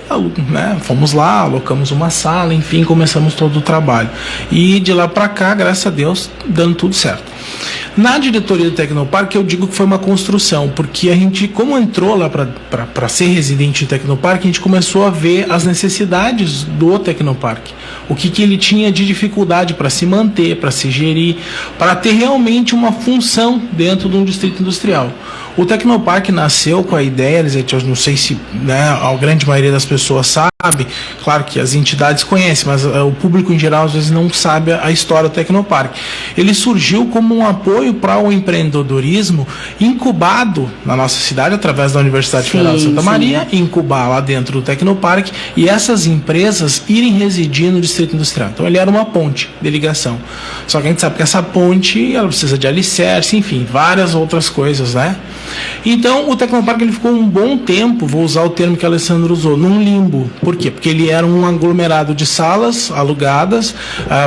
[SPEAKER 3] né, fomos lá, alocamos uma sala, enfim, começamos todo o trabalho. E de lá para cá, graças a Deus, dando tudo certo. Na diretoria do Tecnoparque, eu digo que foi uma construção, porque a gente, como entrou lá para ser residente do Tecnoparque, a gente começou a ver as necessidades do Tecnoparque. O que ele tinha de dificuldade para se manter, para se gerir, para ter realmente uma função dentro de um distrito industrial. O Tecnoparque nasceu com a ideia, eu não sei se, né, a grande maioria das pessoas sabe, claro que as entidades conhecem, mas o público em geral às vezes não sabe a história do Tecnoparque. Ele surgiu como um apoio para o empreendedorismo incubado na nossa cidade, através da Universidade Federal de Santa Maria, incubar lá dentro do Tecnoparque e essas empresas irem residir no distrito industrial. Então ele era uma ponte de ligação. Só que a gente sabe que essa ponte, ela precisa de alicerce, enfim, várias outras coisas, né? Então o Tecnoparque ele ficou um bom tempo, vou usar o termo que a Alessandra usou, num limbo. Por quê? Porque ele era um aglomerado de salas alugadas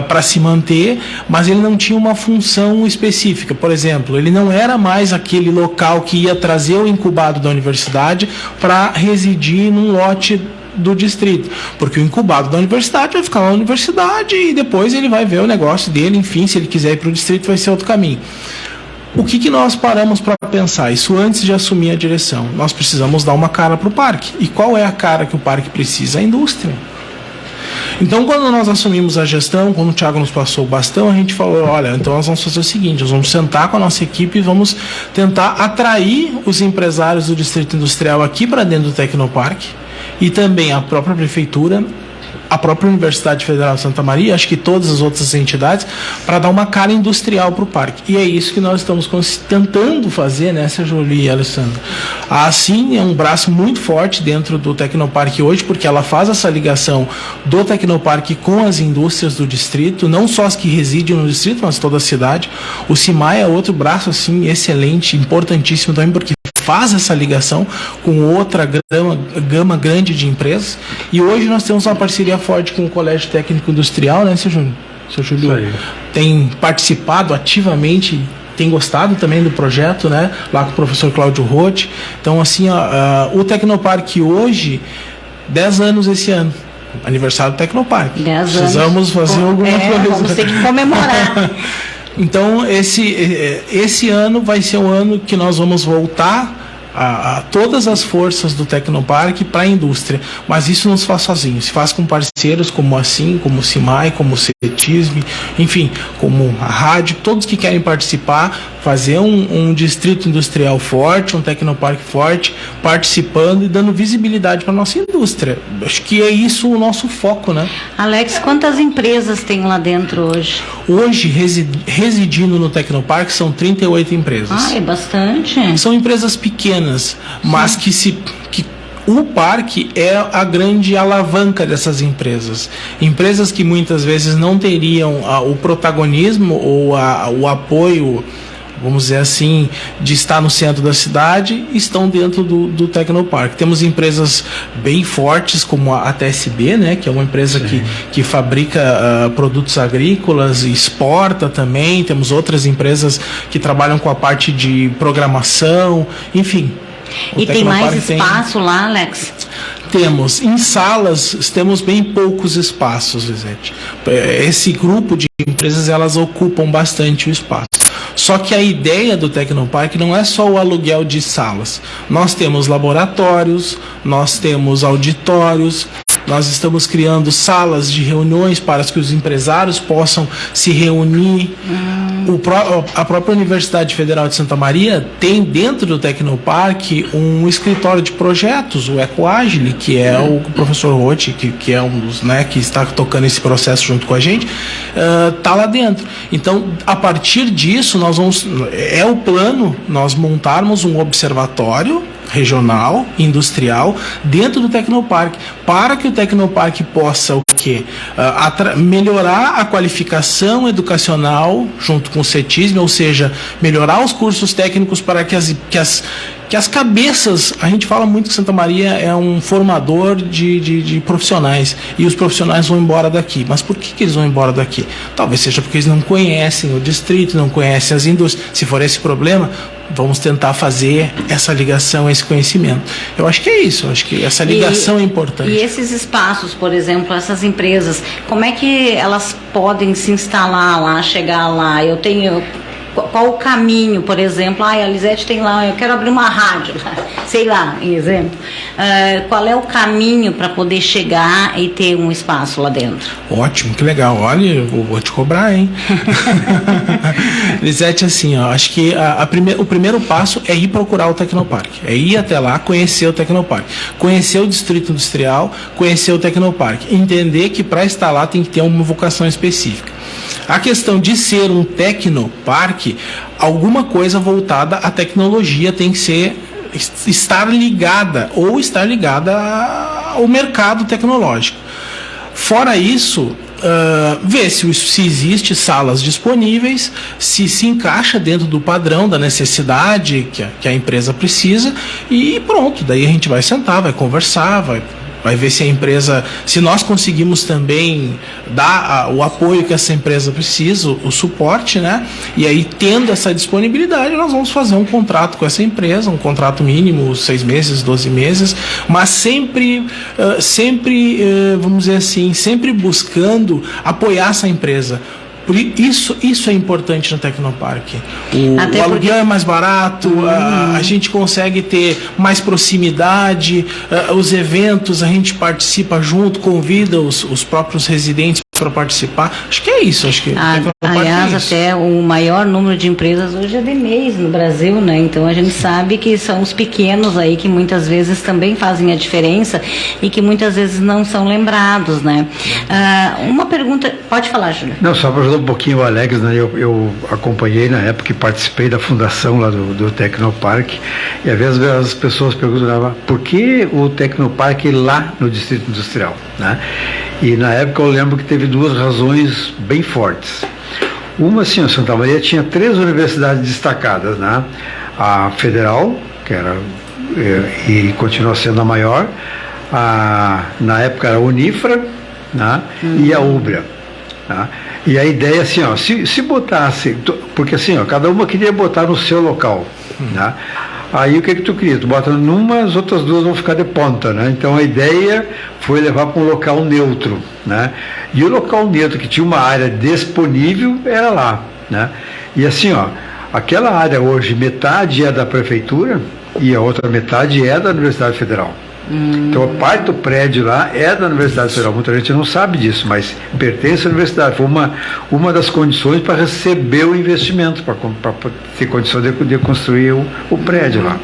[SPEAKER 3] para se manter, mas ele não tinha uma função específica. Por exemplo, ele não era mais aquele local que ia trazer o incubado da universidade para residir num lote do distrito, porque o incubado da universidade vai ficar lá na universidade e depois ele vai ver o negócio dele, enfim, se ele quiser ir para o distrito vai ser outro caminho. O que nós paramos para pensar? Isso antes de assumir a direção. Nós precisamos dar uma cara para o parque. E qual é a cara que o parque precisa? A indústria. Então, quando nós assumimos a gestão, quando o Thiago nos passou o bastão, a gente falou: olha, então nós vamos fazer o seguinte, nós vamos sentar com a nossa equipe e vamos tentar atrair os empresários do Distrito Industrial aqui para dentro do Tecnoparque e também a própria prefeitura, a própria Universidade Federal de Santa Maria, acho que todas as outras entidades, para dar uma cara industrial para o parque. E é isso que nós estamos tentando fazer, né, Sérgio e Alessandro? Assim, é um braço muito forte dentro do Tecnoparque hoje, porque ela faz essa ligação do Tecnoparque com as indústrias do distrito, não só as que residem no distrito, mas toda a cidade. O CIMAI é outro braço, assim, excelente, importantíssimo também, porque faz essa ligação com outra gama grande de empresas. E hoje nós temos uma parceria forte com o Colégio Técnico Industrial, né, seu Júlio? Seu Júlio tem participado ativamente, tem gostado também do projeto, né, lá com o professor Cláudio Roth. Então, assim, o Tecnoparque hoje, 10 anos esse ano. Aniversário do Tecnoparque.
[SPEAKER 1] 10 anos.
[SPEAKER 3] Precisamos fazer alguma coisa.
[SPEAKER 1] Vamos ter que comemorar.
[SPEAKER 3] Então, esse ano vai ser o ano que nós vamos voltar a todas as forças do Tecnoparque para a indústria, mas isso não se faz sozinho, se faz com parceiros como como o CIMAI, como o CETISM, enfim, como a rádio, todos que querem participar, fazer um distrito industrial forte, um Tecnoparque forte, participando e dando visibilidade para a nossa indústria. Acho que é isso o nosso foco, né?
[SPEAKER 1] Alex, quantas empresas tem lá dentro hoje?
[SPEAKER 3] Hoje, residindo no Tecnoparque, são 38 empresas.
[SPEAKER 1] É bastante.
[SPEAKER 3] São empresas pequenas, mas que o parque é a grande alavanca dessas empresas. Empresas que muitas vezes não teriam o protagonismo ou o apoio, vamos dizer assim, de estar no centro da cidade, estão dentro do Tecnoparque. Temos empresas bem fortes, como a TSB, né, que é uma empresa que fabrica produtos agrícolas e exporta também. Temos outras empresas que trabalham com a parte de programação, enfim.
[SPEAKER 1] E tem mais espaço lá, Alex?
[SPEAKER 3] Temos. Em salas, temos bem poucos espaços, Lisete. Esse grupo de empresas, elas ocupam bastante o espaço. Só que a ideia do Tecnoparque não é só o aluguel de salas. Nós temos laboratórios, nós temos auditórios, nós estamos criando salas de reuniões para que os empresários possam se reunir. A própria Universidade Federal de Santa Maria tem dentro do Tecnoparque um escritório de projetos, o EcoAgile, que é o professor Roth, que é um dos, né, que está tocando esse processo junto com a gente, está lá dentro. Então, a partir disso, é o plano nós montarmos um observatório regional, industrial, dentro do Tecnoparque, para que o Tecnoparque possa o quê? Melhorar a qualificação educacional junto com o CETISM, ou seja, melhorar os cursos técnicos para que as cabeças, a gente fala muito que Santa Maria é um formador de profissionais, e os profissionais vão embora daqui. Mas por que eles vão embora daqui? Talvez seja porque eles não conhecem o distrito, não conhecem as indústrias. Se for esse problema, vamos tentar fazer essa ligação, esse conhecimento. Eu acho que é isso, eu acho que essa ligação é importante.
[SPEAKER 1] E esses espaços, por exemplo, essas empresas, como é que elas podem se instalar lá, chegar lá? Qual o caminho, por exemplo? A Lisete tem lá, eu quero abrir uma rádio, sei lá, em exemplo. Qual é o caminho para poder chegar e ter um espaço lá dentro?
[SPEAKER 3] Ótimo, que legal. Olha, eu vou te cobrar, hein? Lisete, assim, acho que o primeiro passo é ir procurar o Tecnoparque. É ir até lá, conhecer o Tecnoparque. Conhecer o Distrito Industrial, conhecer o Tecnoparque. Entender que para estar lá tem que ter uma vocação específica. A questão de ser um Tecnoparque, alguma coisa voltada à tecnologia tem que estar ligada ao mercado tecnológico. Fora isso, ver se existe salas disponíveis, se encaixa dentro do padrão da necessidade que a empresa precisa, e pronto, daí a gente vai sentar, vai conversar, vai ver se a empresa, se nós conseguimos também dar o apoio que essa empresa precisa, o suporte, né? E aí, tendo essa disponibilidade, nós vamos fazer um contrato com essa empresa, um contrato mínimo, 6 meses, 12 meses, mas sempre, vamos dizer assim, sempre buscando apoiar essa empresa. Isso é importante no Tecnoparque. O aluguel é mais barato, a gente consegue ter mais proximidade, os eventos a gente participa junto, convida os próprios residentes para participar. Acho que é isso. Acho que
[SPEAKER 1] aliás, até o maior número de empresas hoje é de MEIs no Brasil, né? Então a gente sabe que são os pequenos aí que muitas vezes também fazem a diferença e que muitas vezes não são lembrados, né? Uma pergunta, pode falar, Júlio.
[SPEAKER 4] Não, só para ajudar um pouquinho o Alex, né? Eu acompanhei na época e participei da fundação lá do Tecnoparque, e às vezes as pessoas perguntavam por que o Tecnoparque lá no Distrito Industrial, né? E na época eu lembro que teve duas razões bem fortes. Uma, assim, Santa Maria tinha 3 universidades destacadas, né? A Federal, que era e continua sendo a maior, na época era a Unifra, né? E a UBRA. Né? E a ideia, assim, ó, se botasse, porque assim, ó, cada uma queria botar no seu local, né? Aí o que tu queria? Tu bota numa, as outras 2 vão ficar de ponta, né? Então a ideia foi levar para um local neutro, né? E o local neutro que tinha uma área disponível era lá, né? E assim, ó, aquela área hoje, metade é da prefeitura e a outra metade é da Universidade Federal. Então a parte do prédio lá é da Universidade Federal. Muita gente não sabe disso, mas pertence à universidade. Foi uma das condições para receber o investimento, para ter condição de construir o prédio lá.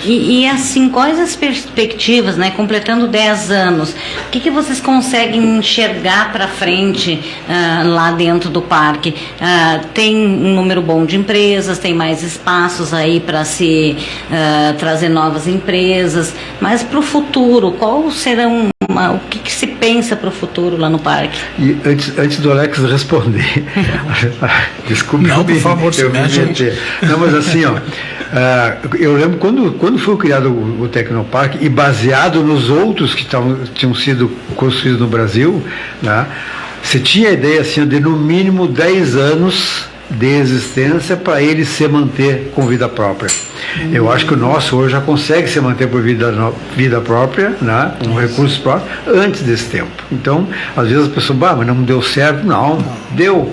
[SPEAKER 1] E assim, quais as perspectivas, né? Completando 10 anos, o que vocês conseguem enxergar para frente lá dentro do parque? Tem um número bom de empresas, tem mais espaços aí para se trazer novas empresas, mas para o futuro, qual serão, o que se pensa para o futuro lá no parque? E
[SPEAKER 4] antes do Alex responder, desculpe,
[SPEAKER 3] não, por favor,
[SPEAKER 4] não, mas assim, ó, eu lembro quando foi criado o Tecnoparque e baseado nos outros que tinham sido construídos no Brasil, né, você tinha a ideia assim, de no mínimo 10 anos de existência para ele se manter com vida própria. Eu acho que o nosso hoje já consegue se manter por vida própria, né, com recursos próprios, antes desse tempo. Então, às vezes as pessoas, mas não deu certo. Não, deu.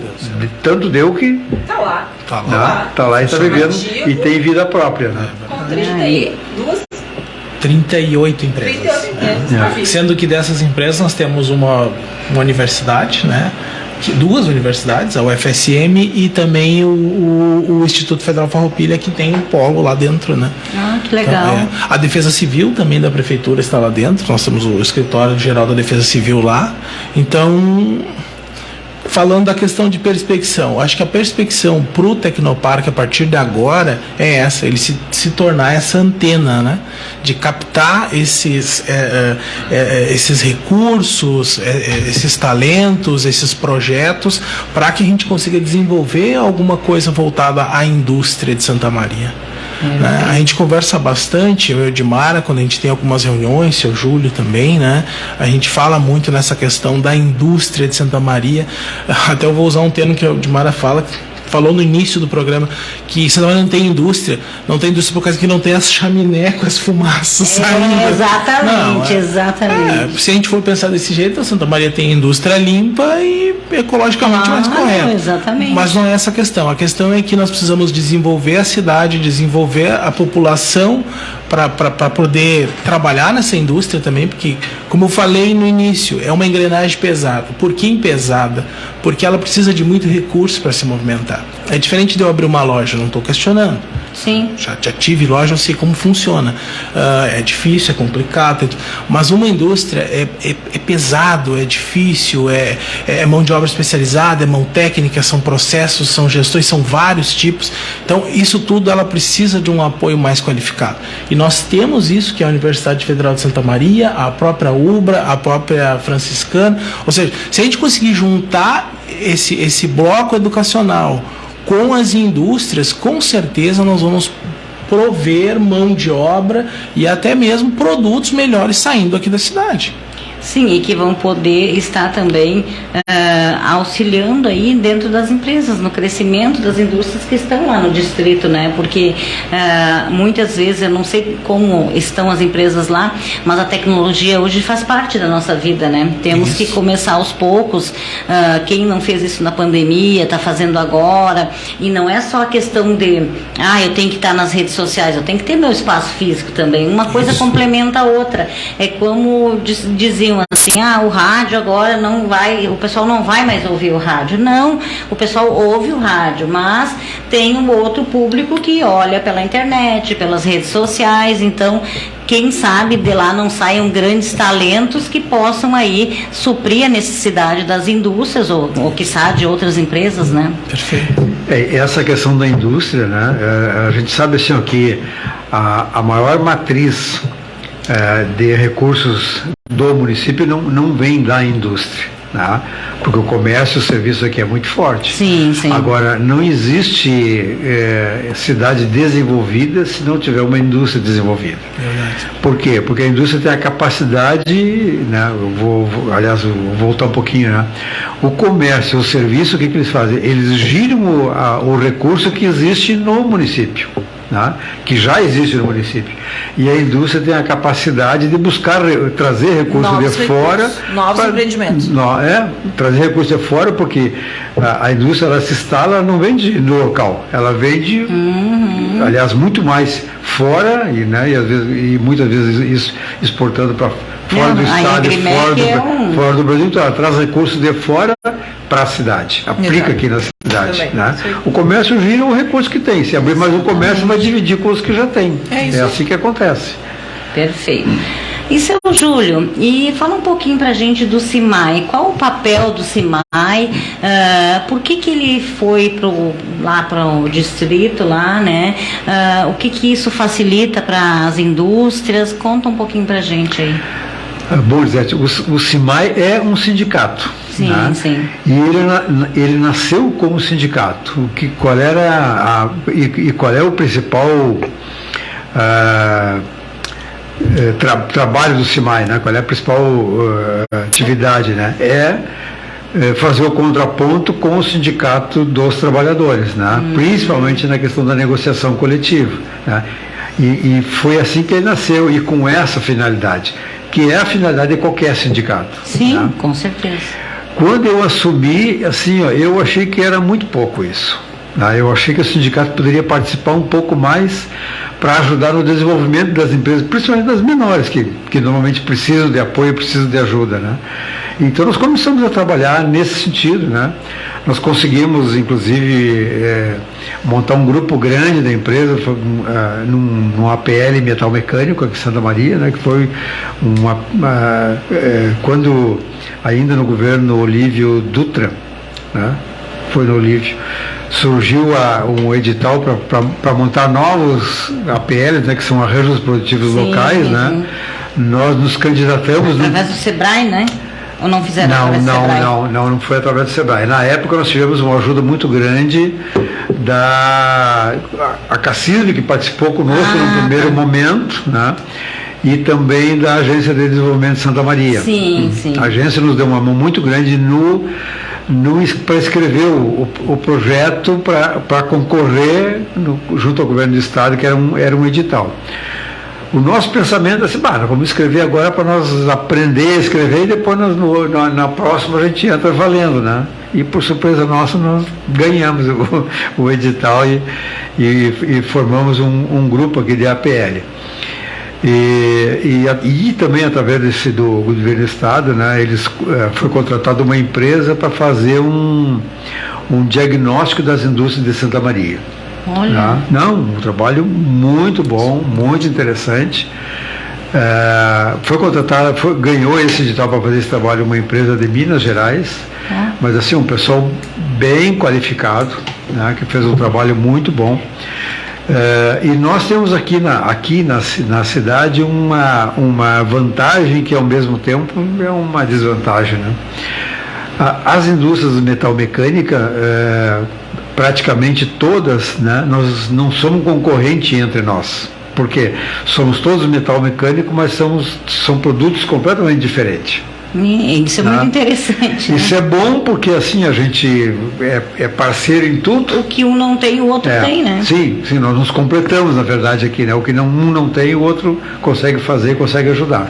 [SPEAKER 4] Tanto deu que
[SPEAKER 2] tá lá.
[SPEAKER 4] Tá lá e está vivendo e tem vida própria. Né?
[SPEAKER 2] Com
[SPEAKER 3] 38 empresas. Sendo que dessas empresas nós temos uma universidade, né? 2 universidades, a UFSM e também o Instituto Federal Farroupilha, que tem um polo lá dentro, né?
[SPEAKER 1] Que legal.
[SPEAKER 3] Então, a Defesa Civil também da Prefeitura está lá dentro, nós temos o Escritório Geral da Defesa Civil lá. Então, falando da questão de perspecção, acho que a perspecção para o Tecnoparque a partir de agora é essa, ele se tornar essa antena, né, de captar esses recursos, esses talentos, esses projetos, para que a gente consiga desenvolver alguma coisa voltada à indústria de Santa Maria. A gente conversa bastante, eu e o Edmara, quando a gente tem algumas reuniões, seu Júlio também, né? A gente fala muito nessa questão da indústria de Santa Maria. Até eu vou usar um termo que o Edmara falou no início do programa, que Santa Maria não tem indústria por causa que não tem as chaminé com as fumaças saindo.
[SPEAKER 1] Exatamente, exatamente.
[SPEAKER 3] Se a gente for pensar desse jeito, a Santa Maria tem indústria limpa e ecologicamente mais correta.
[SPEAKER 1] Exatamente.
[SPEAKER 3] Mas não é essa a questão. A questão é que nós precisamos desenvolver a cidade, desenvolver a população para poder trabalhar nessa indústria também, porque, como eu falei no início, é uma engrenagem pesada. Por que pesada? Porque ela precisa de muito recurso para se movimentar. É diferente de eu abrir uma loja, não estou questionando.
[SPEAKER 1] Sim.
[SPEAKER 3] Já tive loja, eu sei como funciona. É difícil, é complicado, mas uma indústria é pesado, é difícil, é mão de obra especializada, é mão técnica, são processos, são gestões, são vários tipos. Então, isso tudo ela precisa de um apoio mais qualificado. E nós temos isso, que é a Universidade Federal de Santa Maria, a própria UBRA, a própria Franciscana. Ou seja, se a gente conseguir juntar esse bloco educacional com as indústrias, com certeza nós vamos prover mão de obra e até mesmo produtos melhores saindo aqui da cidade.
[SPEAKER 1] Sim, e que vão poder estar também auxiliando aí dentro das empresas, no crescimento das indústrias que estão lá no distrito, né? Porque muitas vezes, eu não sei como estão as empresas lá, mas a tecnologia hoje faz parte da nossa vida, né? Temos que começar aos poucos. Quem não fez isso na pandemia, está fazendo agora. E não é só a questão de, eu tenho que estar nas redes sociais, eu tenho que ter meu espaço físico também. Uma coisa complementa a outra. É como diziam diziam assim, o rádio agora não vai, o pessoal não vai mais ouvir o rádio. Não, o pessoal ouve o rádio, mas tem um outro público que olha pela internet, pelas redes sociais, então quem sabe de lá não saiam grandes talentos que possam aí suprir a necessidade das indústrias ou quiçá de outras empresas, né?
[SPEAKER 3] Perfeito.
[SPEAKER 4] Essa questão da indústria, né? A gente sabe assim, que a maior matriz de recursos do município não vem da indústria, né? Porque o comércio e o serviço aqui é muito forte.
[SPEAKER 1] Sim, sim.
[SPEAKER 4] Agora, não existe cidade desenvolvida se não tiver uma indústria desenvolvida.
[SPEAKER 3] Verdade.
[SPEAKER 4] Por quê? Porque a indústria tem a capacidade, né? Vou voltar um pouquinho, né? O comércio, o serviço, o que eles fazem? Eles giram o recurso que existe no município, né? Que já existe no município. E a indústria tem a capacidade de buscar trazer recursos de fora.
[SPEAKER 2] Novos empreendimentos.
[SPEAKER 4] Trazer recursos de fora, porque a indústria ela se instala, ela não vende no local, ela vende, aliás, muito mais fora e muitas vezes isso exportando para fora do estado, fora do Brasil. Então ela traz recursos de fora para a cidade, aplica aqui na cidade, né? O comércio gira o recurso que tem, se abrir mais um comércio vai dividir com os que já tem, é assim que acontece.
[SPEAKER 1] Perfeito. E seu Júlio, e fala um pouquinho pra gente do CIMAI, qual o papel do CIMAI, por que ele foi lá para o distrito lá, né? O que isso facilita para as indústrias? Conta um pouquinho pra gente aí.
[SPEAKER 4] Bom, Lisete, o CIMAI é um sindicato.
[SPEAKER 1] Sim,
[SPEAKER 4] né?
[SPEAKER 1] sim.
[SPEAKER 4] E ele nasceu como sindicato. Qual é o principal trabalho do CIMAI, né? Qual é a principal atividade, né? Fazer o contraponto com o sindicato dos trabalhadores, né? Principalmente na questão da negociação coletiva, né? E foi assim que ele nasceu, e com essa finalidade, que é a finalidade de qualquer sindicato.
[SPEAKER 1] Sim,
[SPEAKER 4] né?
[SPEAKER 1] Com certeza.
[SPEAKER 4] Quando eu assumi, assim, eu achei que era muito pouco isso. Né? Eu achei que o sindicato poderia participar um pouco mais para ajudar no desenvolvimento das empresas, principalmente das menores, que normalmente precisam de apoio, precisam de ajuda, né? Então nós começamos a trabalhar nesse sentido, né? Nós conseguimos, inclusive, montar um grupo grande da empresa num APL metal mecânico aqui em Santa Maria, né? Que foi quando ainda no governo Olívio Dutra, né? Foi no Olívio, surgiu um edital para montar novos APLs, né, que são arranjos produtivos locais, né? Nós nos candidatamos...
[SPEAKER 1] Através do SEBRAE, né? Ou não fizeram através do SEBRAE?
[SPEAKER 4] Não foi através do SEBRAE. Na época nós tivemos uma ajuda muito grande a Cacisme, que participou conosco no primeiro momento, né? E também da Agência de Desenvolvimento de Santa Maria.
[SPEAKER 1] Sim.
[SPEAKER 4] A agência nos deu uma mão muito grande para escrever o projeto para concorrer junto ao governo do estado, que era um edital. O nosso pensamento é assim, nós vamos escrever agora para nós aprender a escrever e depois na próxima a gente entra valendo, né? E por surpresa nossa nós ganhamos o edital e formamos um grupo aqui de APL. E também através do governo do estado, né, foi contratada uma empresa para fazer um diagnóstico das indústrias de Santa Maria.
[SPEAKER 1] Olha.
[SPEAKER 4] Um trabalho muito bom, muito interessante. Foi contratada, ganhou esse edital para fazer esse trabalho uma empresa de Minas Gerais, mas assim, um pessoal bem qualificado, né, que fez um trabalho muito bom. E nós temos aqui na cidade uma vantagem que ao mesmo tempo é uma desvantagem, né? As indústrias de metal mecânica, praticamente todas, né, nós não somos concorrente entre nós, porque somos todos metal mecânico, mas são produtos completamente diferentes.
[SPEAKER 1] Isso é muito interessante.
[SPEAKER 4] Isso, né? É bom porque assim a gente é parceiro em tudo.
[SPEAKER 1] O que um não tem, o outro tem, né?
[SPEAKER 4] Sim, nós nos completamos, na verdade, aqui, né? O que um não tem, o outro consegue fazer, consegue ajudar.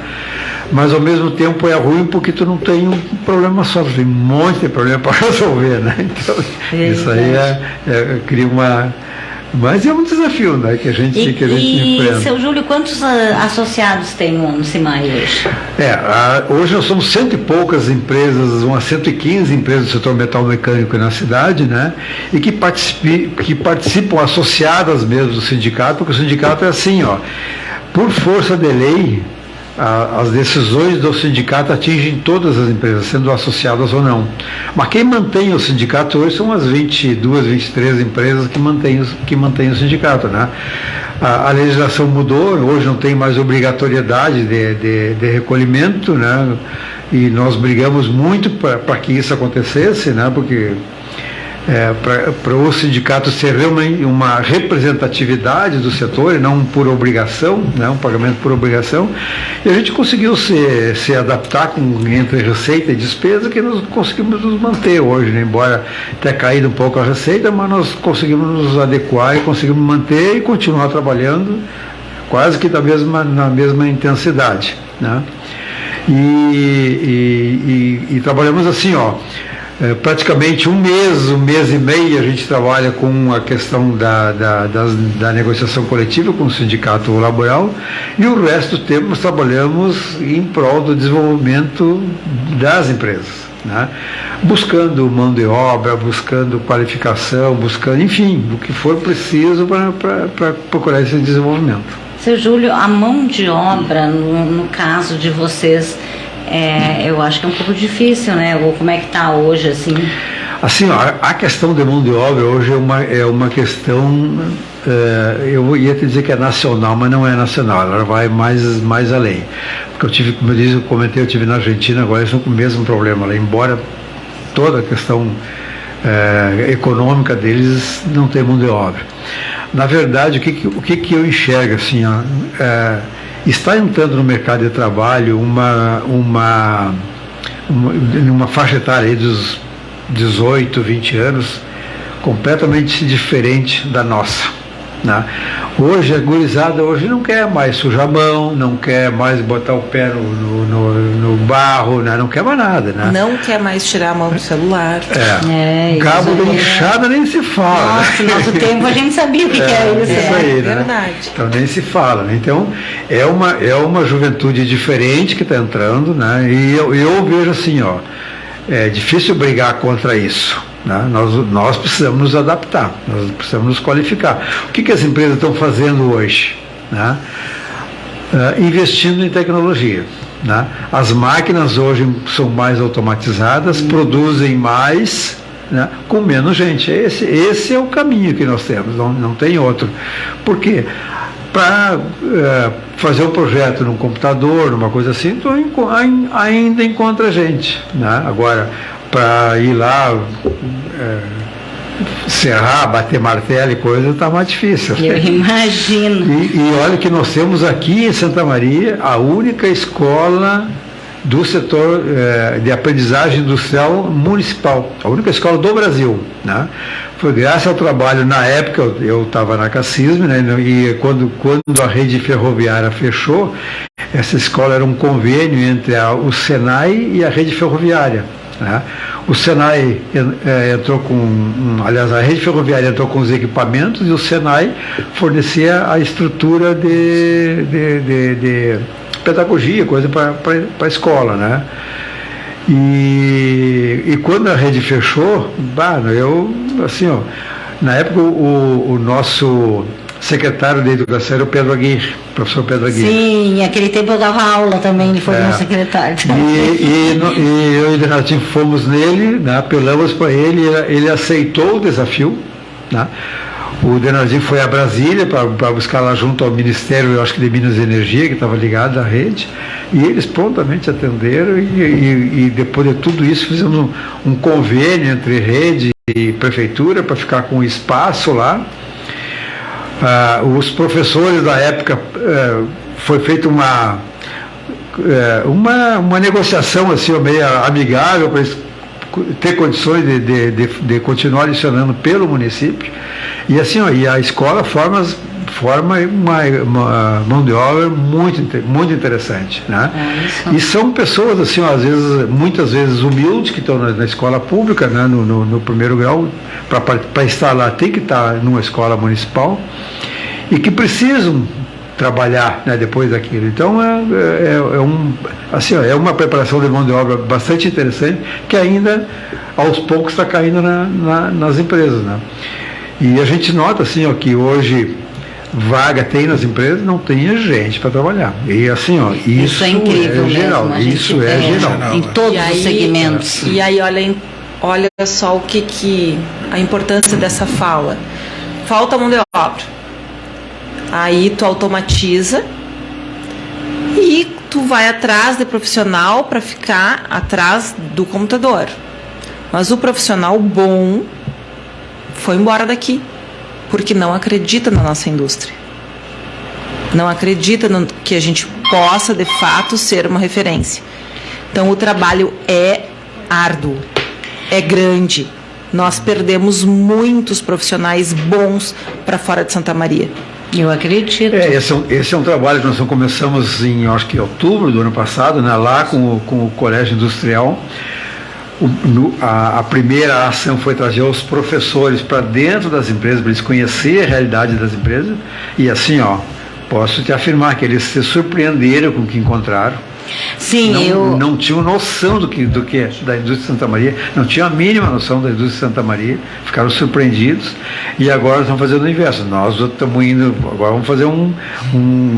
[SPEAKER 4] Mas ao mesmo tempo é ruim porque tu não tem um problema só, tu tem um monte de problema para resolver, né? Então, isso aí cria Mas é um desafio, né, que a gente enfrenta.
[SPEAKER 1] E, seu Júlio, quantos associados tem no CIMAI hoje?
[SPEAKER 4] Hoje nós somos 100 e poucas empresas, umas 115 empresas do setor metal mecânico na cidade, né, e que participam associadas mesmo do sindicato, porque o sindicato é assim, ó, por força de lei, as decisões do sindicato atingem todas as empresas, sendo associadas ou não. Mas quem mantém o sindicato hoje são as 22, 23 empresas que mantêm o sindicato, né? A legislação mudou, hoje não tem mais obrigatoriedade de recolhimento, né? E nós brigamos muito para que isso acontecesse, né? Porque para o sindicato ser realmente uma representatividade do setor e não por obrigação, né, um pagamento por obrigação, e a gente conseguiu se adaptar entre receita e despesa, que nós conseguimos nos manter hoje, né, embora tenha caído um pouco a receita, mas nós conseguimos nos adequar e conseguimos manter e continuar trabalhando quase que na mesma intensidade, né? E trabalhamos assim, ó, praticamente um mês e meio a gente trabalha com a questão da negociação coletiva com o sindicato laboral, e o resto do tempo nós trabalhamos em prol do desenvolvimento das empresas, né? Buscando mão de obra, buscando qualificação, buscando, enfim, o que for preciso para procurar esse desenvolvimento.
[SPEAKER 1] Seu Júlio, a mão de obra, no caso de vocês, eu acho que é um pouco difícil, né? Ou como é que está hoje, assim?
[SPEAKER 4] Assim, ó, a questão de mão de obra hoje é uma questão, eu ia te dizer que é nacional, mas não é nacional, ela vai mais além. Porque como eu comentei, eu estive na Argentina, agora eles estão com o mesmo problema lá, embora toda a questão econômica deles não tem mão de obra. Na verdade, o que eu enxergo, assim, ó, está entrando no mercado de trabalho uma faixa etária aí dos 18, 20 anos, completamente diferente da nossa, né? Hoje a gurizada não quer mais sujar a mão, não quer mais botar o pé no barro, né? Não quer mais nada, né?
[SPEAKER 2] Não quer mais tirar a mão do celular.
[SPEAKER 4] Cabo de enxada nem se fala.
[SPEAKER 1] Nossa, no nosso tempo a gente sabia o que era isso.
[SPEAKER 4] Isso aí, né?
[SPEAKER 2] Verdade.
[SPEAKER 4] Então nem se fala, né? Então é uma juventude diferente que está entrando, né? E eu vejo assim, ó, é difícil brigar contra isso, né? Nós precisamos nos adaptar, nós precisamos nos qualificar. O que as empresas estão fazendo hoje, né? Investindo em tecnologia, né? As máquinas hoje são mais automatizadas, produzem mais, né, com menos gente. Esse é o caminho que nós temos, não tem outro. Por quê? Para fazer um projeto num computador, numa coisa assim, tu ainda encontra gente, né? Agora, para ir lá serrar, bater martelo e coisa, está mais difícil.
[SPEAKER 1] Eu imagino.
[SPEAKER 4] E olha que nós temos aqui em Santa Maria a única escola do setor de aprendizagem industrial municipal, a única escola do Brasil, né? Foi graças ao trabalho, na época eu estava na Cassisme, né? E quando a rede ferroviária fechou, essa escola era um convênio entre o Senai e a rede ferroviária, né? O Senai entrou aliás, a rede ferroviária entrou com os equipamentos e o Senai fornecia a estrutura de pedagogia, coisa para a escola, né? E quando a rede fechou, assim, ó, na época o nosso secretário de Educação era o Pedro Aguirre, professor Pedro Aguirre.
[SPEAKER 1] Sim, naquele tempo eu dava aula também, ele foi meu secretário.
[SPEAKER 4] E eu e o Renatinho fomos nele, né, apelamos para ele aceitou o desafio, né? O Denardinho foi a Brasília para buscar lá junto ao Ministério, eu acho que de Minas e Energia, que estava ligado à rede, e eles prontamente atenderam e depois de tudo isso fizemos um convênio entre rede e prefeitura para ficar com espaço lá. Os professores da época, foi feita uma negociação assim, meio amigável para eles ter condições de continuar lecionando pelo município, e assim, ó, e a escola forma uma mão de obra muito interessante, né? E são pessoas assim, ó, muitas vezes humildes, que estão na escola pública, né, no primeiro grau. Para estar lá tem que estar numa escola municipal e que precisam trabalhar, né, depois daquilo. Então é uma preparação de mão de obra bastante interessante, que ainda aos poucos está caindo nas empresas, né? E a gente nota assim, ó, que hoje vaga tem nas empresas, não tem gente para trabalhar. E assim, ó, isso é incrível, geral. Isso é geral.
[SPEAKER 1] Em todos os segmentos.
[SPEAKER 2] E aí, olha só a importância dessa fala. Falta mão de obra. Aí tu automatiza e tu vai atrás de profissional para ficar atrás do computador. Mas o profissional bom foi embora daqui, porque não acredita na nossa indústria. Não acredita que a gente possa, de fato, ser uma referência. Então, o trabalho é árduo, é grande. Nós perdemos muitos profissionais bons para fora de Santa Maria.
[SPEAKER 1] Eu acredito.
[SPEAKER 4] Esse é um trabalho que nós começamos em, acho que outubro do ano passado, né, lá com o Colégio Industrial. A primeira ação foi trazer os professores para dentro das empresas, para eles conhecerem a realidade das empresas. E assim, ó, posso te afirmar que eles se surpreenderam com o que encontraram.
[SPEAKER 1] Sim,
[SPEAKER 4] não tinham noção do que é da indústria de Santa Maria, não tinham a mínima noção da indústria de Santa Maria, ficaram surpreendidos, e agora estão fazendo o inverso. Nós estamos indo, agora vamos fazer um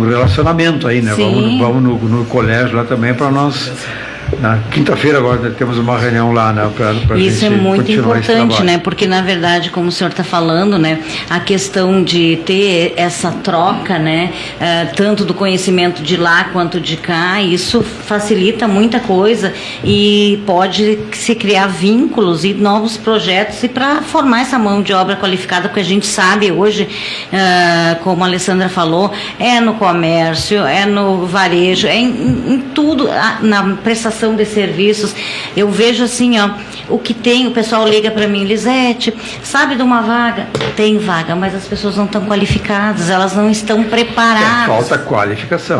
[SPEAKER 4] relacionamento aí, né? Vamos no colégio lá também para nós. Na quinta-feira agora temos uma reunião lá, né, para
[SPEAKER 1] isso é muito importante, né? Porque na verdade, como o senhor está falando, né, a questão de ter essa troca, né, tanto do conhecimento de lá quanto de cá, isso facilita muita coisa e pode se criar vínculos e novos projetos e para formar essa mão de obra qualificada, porque a gente sabe hoje, como a Alessandra falou, é no comércio, é no varejo, é em tudo, na prestação de serviços. Eu vejo assim, ó, o que tem, o pessoal liga para mim, Lisete, sabe de uma vaga? Tem vaga, mas as pessoas não estão qualificadas, elas não estão preparadas.
[SPEAKER 4] Falta qualificação.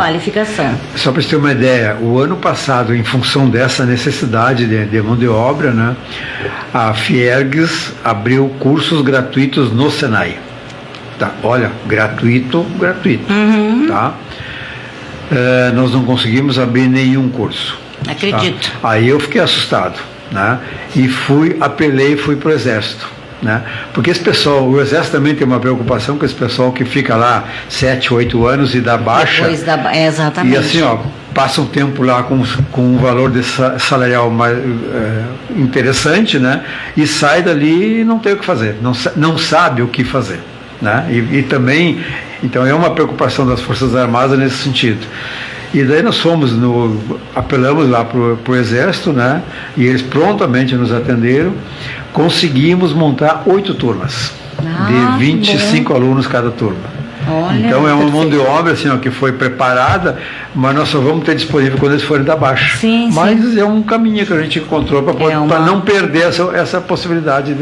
[SPEAKER 1] Só
[SPEAKER 4] para você ter uma ideia, o ano passado, em função dessa necessidade de mão de obra, né, a Fiergs abriu cursos gratuitos no Senai. Tá? Olha, gratuito,
[SPEAKER 1] uhum.
[SPEAKER 4] Tá? Nós não conseguimos abrir nenhum curso.
[SPEAKER 1] Acredito.
[SPEAKER 4] Tá? Aí eu fiquei assustado, né? E apelei e fui para o Exército, né? Porque esse pessoal, o Exército também tem uma preocupação com esse pessoal que fica lá 7, 8 anos e dá baixa.
[SPEAKER 1] Exatamente.
[SPEAKER 4] E assim, ó, passa um tempo lá com um valor salarial mais interessante, né? E sai dali e não tem o que fazer, não sabe o que fazer, né? E também, então é uma preocupação das Forças Armadas nesse sentido. E daí nós apelamos lá para o Exército, né? E eles prontamente nos atenderam. Conseguimos montar 8 turmas, de 25 alunos cada turma.
[SPEAKER 1] Olha,
[SPEAKER 4] então é uma mão de obra assim, ó, que foi preparada, mas nós só vamos ter disponível quando eles forem da baixa.
[SPEAKER 1] Sim,
[SPEAKER 4] mas
[SPEAKER 1] sim.
[SPEAKER 4] É um caminho que a gente encontrou para não perder essa possibilidade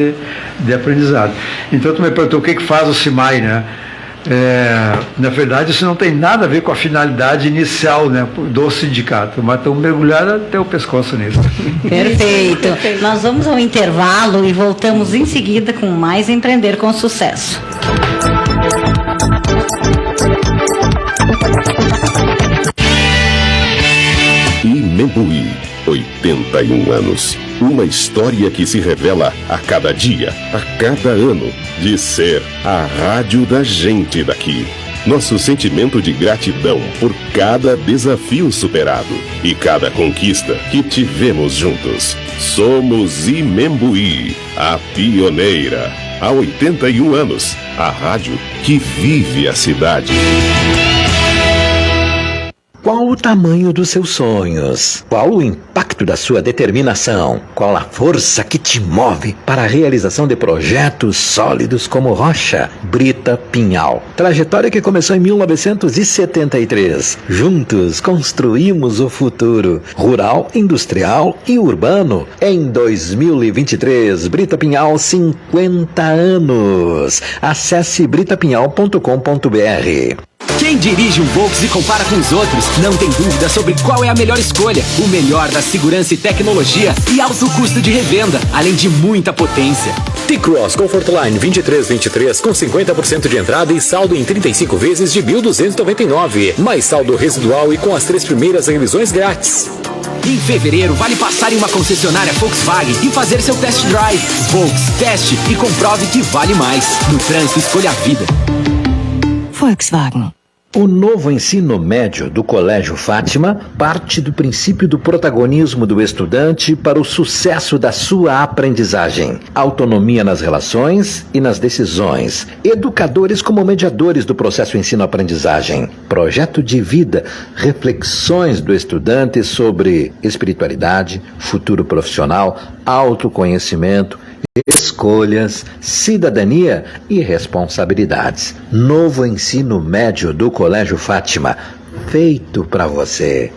[SPEAKER 4] de aprendizado. Então tu me perguntou o que faz o CIMAI, né? Na verdade, isso não tem nada a ver com a finalidade inicial, né, do sindicato, mas estão mergulhados até o pescoço nisso.
[SPEAKER 1] Perfeito. Nós vamos ao intervalo e voltamos em seguida com mais Empreender com Sucesso.
[SPEAKER 5] Imembuí, 81 anos. Uma história que se revela a cada dia, a cada ano, de ser a rádio da gente daqui. Nosso sentimento de gratidão por cada desafio superado e cada conquista que tivemos juntos. Somos Imembuí, a pioneira. Há 81 anos, a rádio que vive a cidade.
[SPEAKER 6] Qual o tamanho dos seus sonhos? Qual o impacto da sua determinação? Qual a força que te move para a realização de projetos sólidos como rocha? Brita Pinhal. Trajetória que começou em 1973. Juntos construímos o futuro. Rural, industrial e urbano. Em 2023, Brita Pinhal, 50 anos. Acesse britapinhal.com.br.
[SPEAKER 7] Quem dirige um Volks e compara com os outros, não tem dúvida sobre qual é a melhor escolha. O melhor da segurança e tecnologia e alto custo de revenda, além de muita potência.
[SPEAKER 15] T-Cross Comfortline 2323 com 50% de entrada e saldo em 35 vezes de 1.299. Mais saldo residual e com as 3 primeiras revisões grátis.
[SPEAKER 7] Em fevereiro, vale passar em uma concessionária Volkswagen e fazer seu test drive. Volks, teste e comprove que vale mais. No trânsito, escolha a vida.
[SPEAKER 13] Volkswagen.
[SPEAKER 6] O novo ensino médio do Colégio Fátima parte do princípio do protagonismo do estudante para o sucesso da sua aprendizagem. Autonomia nas relações e nas decisões. Educadores como mediadores do processo ensino-aprendizagem. Projeto de vida. Reflexões do estudante sobre espiritualidade, futuro profissional, autoconhecimento, escolhas, cidadania e responsabilidades. Novo ensino médio do Colégio Fátima, feito para você.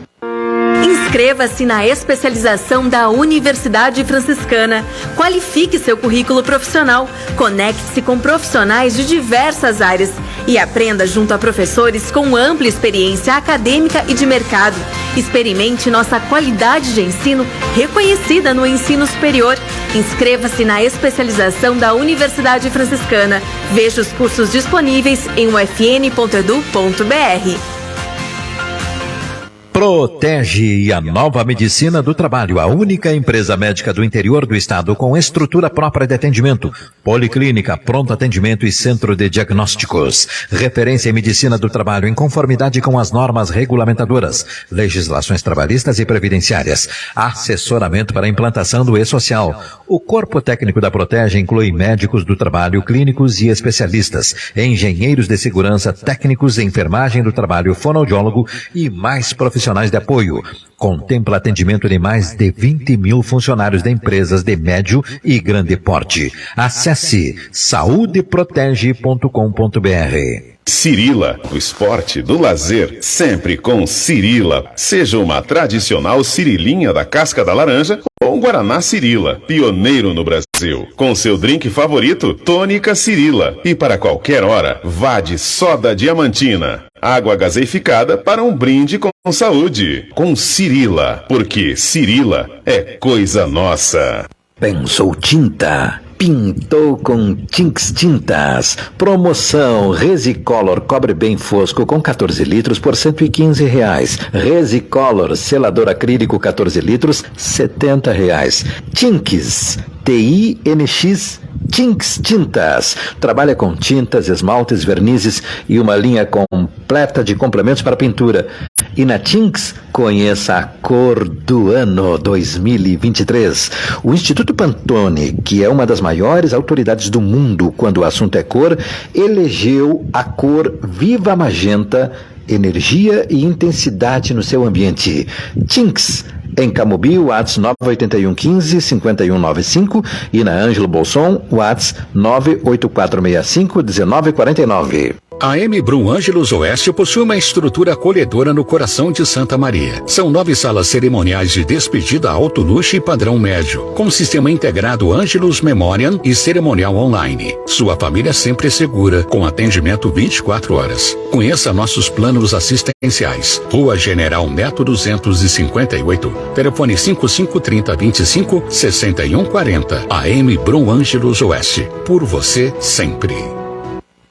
[SPEAKER 9] Inscreva-se na especialização da Universidade Franciscana. Qualifique seu currículo profissional. Conecte-se com profissionais de diversas áreas e aprenda junto a professores com ampla experiência acadêmica e de mercado. Experimente nossa qualidade de ensino reconhecida no ensino superior. Inscreva-se na especialização da Universidade Franciscana. Veja os cursos disponíveis em ufn.edu.br.
[SPEAKER 11] Protege a Nova Medicina do Trabalho, a única empresa médica do interior do estado com estrutura própria de atendimento, policlínica, pronto atendimento e centro de diagnósticos. Referência em medicina do trabalho em conformidade com as normas regulamentadoras, legislações trabalhistas e previdenciárias. Assessoramento para a implantação do e-social. O corpo técnico da Protege inclui médicos do trabalho, clínicos e especialistas, engenheiros de segurança, técnicos, enfermagem do trabalho, fonoaudiólogo e mais profissionais de apoio. Contempla atendimento de mais de 20 mil funcionários de empresas de médio e grande porte. Acesse saudeprotege.com.br.
[SPEAKER 5] Cirila, do esporte, do lazer, sempre com Cirila. Seja uma tradicional cirilinha da casca da laranja ou um Guaraná Cirila, pioneiro no Brasil. Com seu drink favorito, tônica Cirila. E para qualquer hora, vá de soda diamantina. Água gaseificada para um brinde com saúde. Com Cirila, porque Cirila é coisa nossa.
[SPEAKER 6] Pensou tinta? Pintou com Tinks Tintas. Promoção Resicolor Cobre Bem Fosco com 14 litros por R$115. Resicolor Selador Acrílico 14 litros, R$70. Tinks, TINX, Tinks Tintas. Trabalha com tintas, esmaltes, vernizes e uma linha completa de complementos para pintura. E na Tinks, conheça a cor do ano 2023. O Instituto Pantone, que é uma das maiores autoridades do mundo quando o assunto é cor, elegeu a cor Viva Magenta, energia e intensidade no seu ambiente. Tinks, em Camobi, WhatsApp 98115-5195 e na Ângelo Bolson, WhatsApp 98465-1949.
[SPEAKER 10] A M. Brum Ângelos Oeste possui uma estrutura acolhedora no coração de Santa Maria. São 9 salas cerimoniais de despedida alto luxo e padrão médio, com sistema integrado Ângelos Memoriam e cerimonial online. Sua família sempre é segura, com atendimento 24 horas. Conheça nossos planos assistenciais. Rua General Neto 258, telefone 553025-6140. A M. Brum Ângelos Oeste, por você sempre.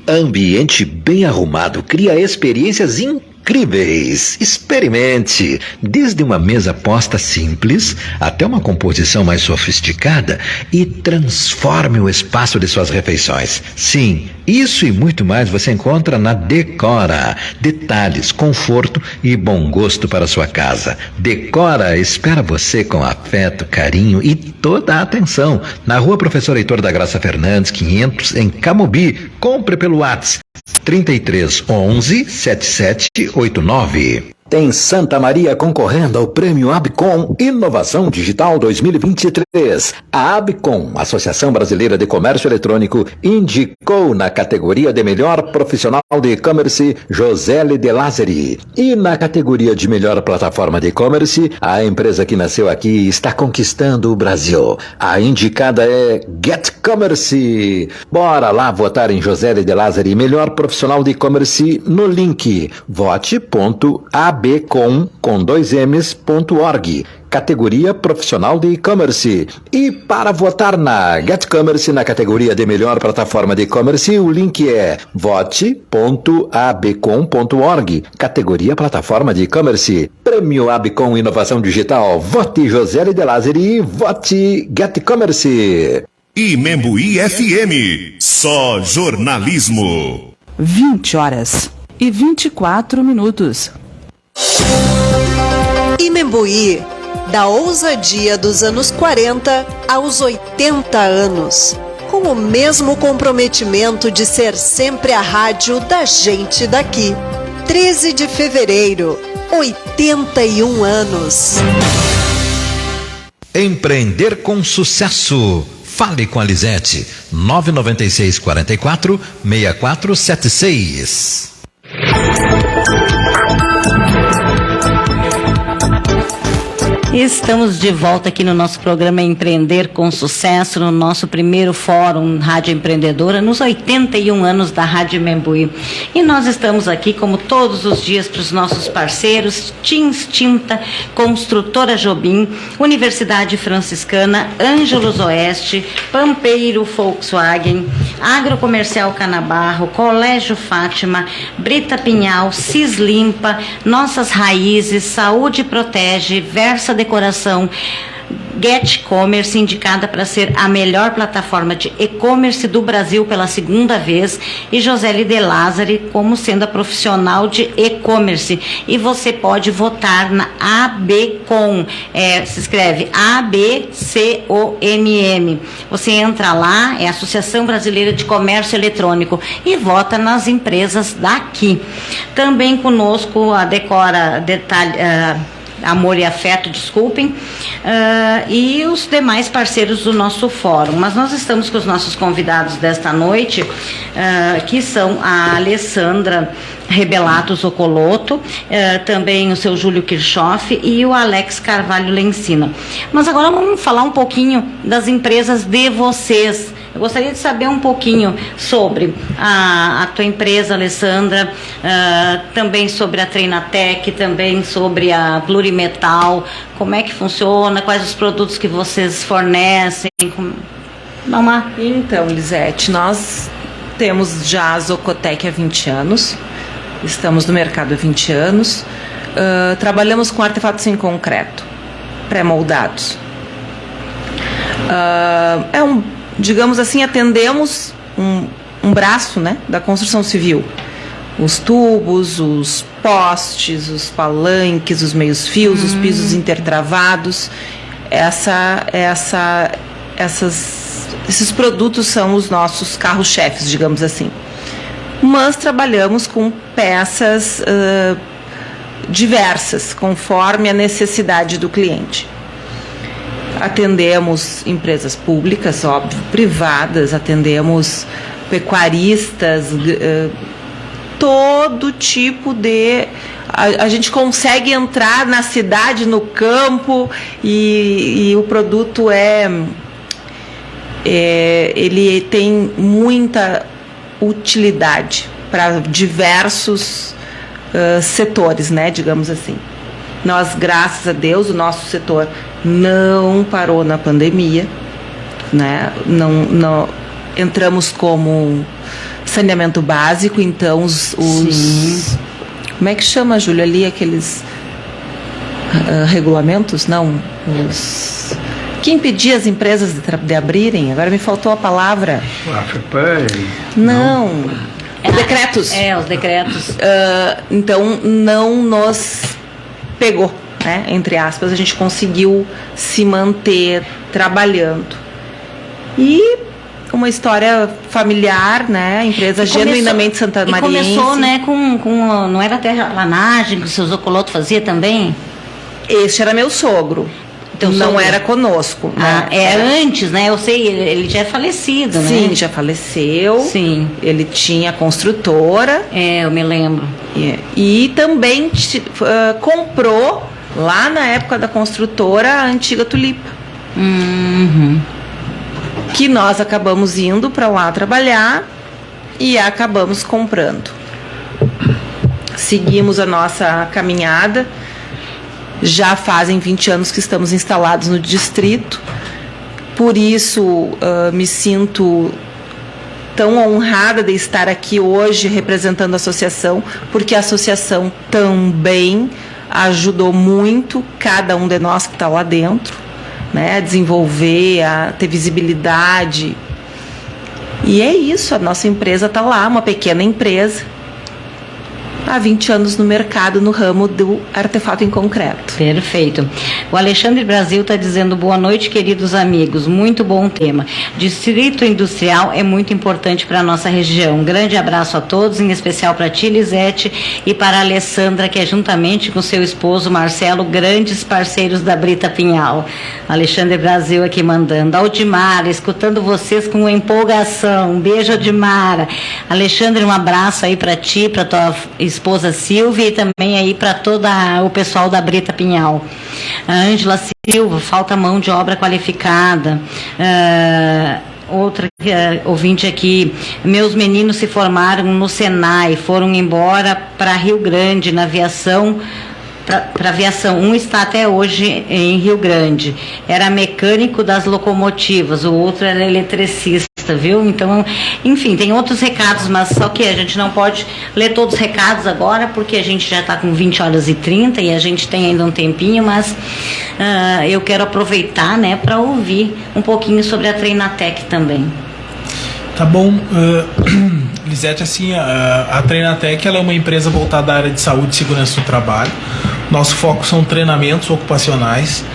[SPEAKER 6] Ambiente bem arrumado cria experiências incríveis. Experimente! Desde uma mesa posta simples até uma composição mais sofisticada e transforme o espaço de suas refeições. Sim, isso e muito mais você encontra na Decora. Detalhes, conforto e bom gosto para sua casa. Decora espera você com afeto, carinho e toda a atenção. Na Rua Professor Heitor da Graça Fernandes, 500, em Camobi. Compre pelo WhatsApp 33 11 77 89. Tem Santa Maria concorrendo ao Prêmio Abcom Inovação Digital 2023. A Abcom, Associação Brasileira de Comércio Eletrônico, indicou na categoria de melhor profissional de e-commerce Josele De Lázari. E na categoria de melhor plataforma de e-commerce, a empresa que nasceu aqui está conquistando o Brasil. A indicada é GetCommerce. Bora lá votar em Josele De Lázari, melhor profissional de e-commerce, no link vote.abcom.org. Categoria Profissional de E-Commerce. E para votar na GetCommerce na categoria de melhor plataforma de e-commerce, o link é vote.abcom.org. Categoria Plataforma de E-Commerce. Prêmio Abcom Inovação Digital. Vote Josele De Lázari. Vote GetCommerce.
[SPEAKER 12] Imembuí FM. Só jornalismo.
[SPEAKER 16] 20h24.
[SPEAKER 17] Imembuí, da ousadia dos anos 40 aos 80 anos, com o mesmo comprometimento de ser sempre a rádio da gente daqui. 13 de fevereiro, 81 anos.
[SPEAKER 11] Empreender com sucesso. Fale com a Lisete. 996 44 6476.
[SPEAKER 1] Estamos de volta aqui no nosso programa Empreender com Sucesso, no nosso primeiro fórum Rádio Empreendedora, nos 81 anos da Rádio Imembuí. E nós estamos aqui, como todos os dias, para os nossos parceiros, Tins Tinta, Construtora Jobim, Universidade Franciscana, Ângelos Oeste, Pampeiro Volkswagen, Agrocomercial Canabarro, Colégio Fátima, Brita Pinhal, Cislimpa, Nossas Raízes, Saúde Protege, Versa Decoração, GetCommerce, indicada para ser a melhor plataforma de e-commerce do Brasil pela segunda vez, e Josele De Lázari como sendo a profissional de e-commerce. E você pode votar na ABCOM, se escreve ABCOMM. Você entra lá, é a Associação Brasileira de Comércio Eletrônico, e vota nas empresas daqui. Também conosco a Decora Amor e Afeto, desculpem, e os demais parceiros do nosso fórum. Mas nós estamos com os nossos convidados desta noite, que são a Alessandra Rebelato Zocolotto, também o seu Júlio Kirchhoff e o Alex Carvalho Lencina. Mas agora vamos falar um pouquinho das empresas de vocês. Eu gostaria de saber um pouquinho sobre a tua empresa, Alessandra, também sobre a Treinatec, também sobre a Plurimetal, como é que funciona, quais os produtos que vocês fornecem.
[SPEAKER 2] Então, Lisete, nós temos já a Zocotec há 20 anos, estamos no mercado há 20 anos, trabalhamos com artefatos em concreto, pré-moldados. Digamos assim, atendemos um braço, né, da construção civil. Os tubos, os postes, os palanques, os meios fios, os pisos intertravados. Esses produtos são os nossos carros-chefes, digamos assim. Mas trabalhamos com peças diversas, conforme a necessidade do cliente. Atendemos empresas públicas, óbvio, privadas, atendemos pecuaristas, todo tipo de... A gente consegue entrar na cidade, no campo, e o produto ele tem muita utilidade para diversos setores, né, digamos assim. Nós, graças a Deus, o nosso setor não parou na pandemia, né? Não entramos como saneamento básico, então os como é que chama, Júlia, ali aqueles regulamentos? Não, que impedia as empresas de abrirem? Agora me faltou a palavra. Não. Decretos.
[SPEAKER 1] Os decretos.
[SPEAKER 2] Então não nos pegou, né? Entre aspas, a gente conseguiu se manter trabalhando. E uma história familiar, né? Empresa genuinamente santamariense.
[SPEAKER 1] E começou, né, com não era terraplanagem que o seu Zocoloto fazia também?
[SPEAKER 2] Este era meu sogro. Então não era conosco.
[SPEAKER 1] Né? Era antes, né? Eu sei, ele já é falecido, né?
[SPEAKER 2] Sim, já faleceu.
[SPEAKER 1] Sim.
[SPEAKER 2] Ele tinha construtora.
[SPEAKER 1] Eu me lembro.
[SPEAKER 2] E também comprou, lá na época da construtora, a antiga Tulipa. Que nós acabamos indo para lá trabalhar e acabamos comprando. Seguimos a nossa caminhada. Já fazem 20 anos que estamos instalados no distrito, por isso me sinto tão honrada de estar aqui hoje representando a associação, porque a associação também ajudou muito cada um de nós que está lá dentro, né, a desenvolver, a ter visibilidade. E é isso, a nossa empresa está lá, uma pequena empresa, há 20 anos no mercado, no ramo do artefato em concreto.
[SPEAKER 1] Perfeito. O Alexandre Brasil está dizendo: boa noite, queridos amigos, muito bom tema. Distrito Industrial é muito importante para a nossa região. Um grande abraço a todos, em especial para a Tia Lisete e para a Alessandra, que é juntamente com seu esposo Marcelo, grandes parceiros da Brita Pinhal. Alexandre Brasil aqui mandando. Aldimara, escutando vocês com empolgação. Um beijo, Aldimara. Alexandre, um abraço aí para ti, para tua esposa Silvia e também aí para todo o pessoal da Brita Pinhal. A Ângela Silva, falta mão de obra qualificada. Outra ouvinte aqui: meus meninos se formaram no Senai, foram embora para Rio Grande na aviação. Para aviação, um está até hoje em Rio Grande, era mecânico das locomotivas, o outro era eletricista, viu? Então, enfim, tem outros recados, mas só que a gente não pode ler todos os recados agora, porque a gente já está com 20h30 e a gente tem ainda um tempinho, mas eu quero aproveitar, né, para ouvir um pouquinho sobre a Treinatec também.
[SPEAKER 3] Tá bom. Lisete, assim, a Treinatec, ela é uma empresa voltada à área de saúde e segurança do trabalho. Nosso foco são treinamentos ocupacionais.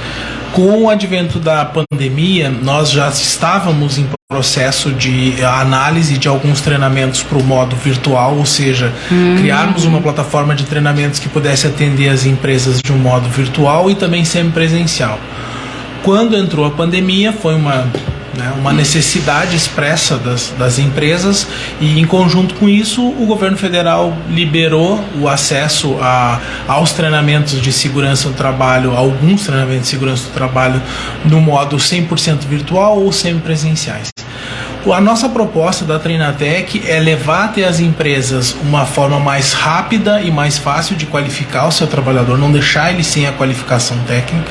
[SPEAKER 3] Com o advento da pandemia, nós já estávamos em processo de análise de alguns treinamentos para o modo virtual, ou seja, criarmos uma plataforma de treinamentos que pudesse atender as empresas de um modo virtual e também semipresencial. Quando entrou a pandemia, foi uma necessidade expressa das empresas e, em conjunto com isso, o governo federal liberou o acesso aos treinamentos de segurança do trabalho, alguns treinamentos de segurança do trabalho no modo 100% virtual ou semipresenciais. A nossa proposta da Treinatec é levar até as empresas uma forma mais rápida e mais fácil de qualificar o seu trabalhador, não deixar ele sem a qualificação técnica,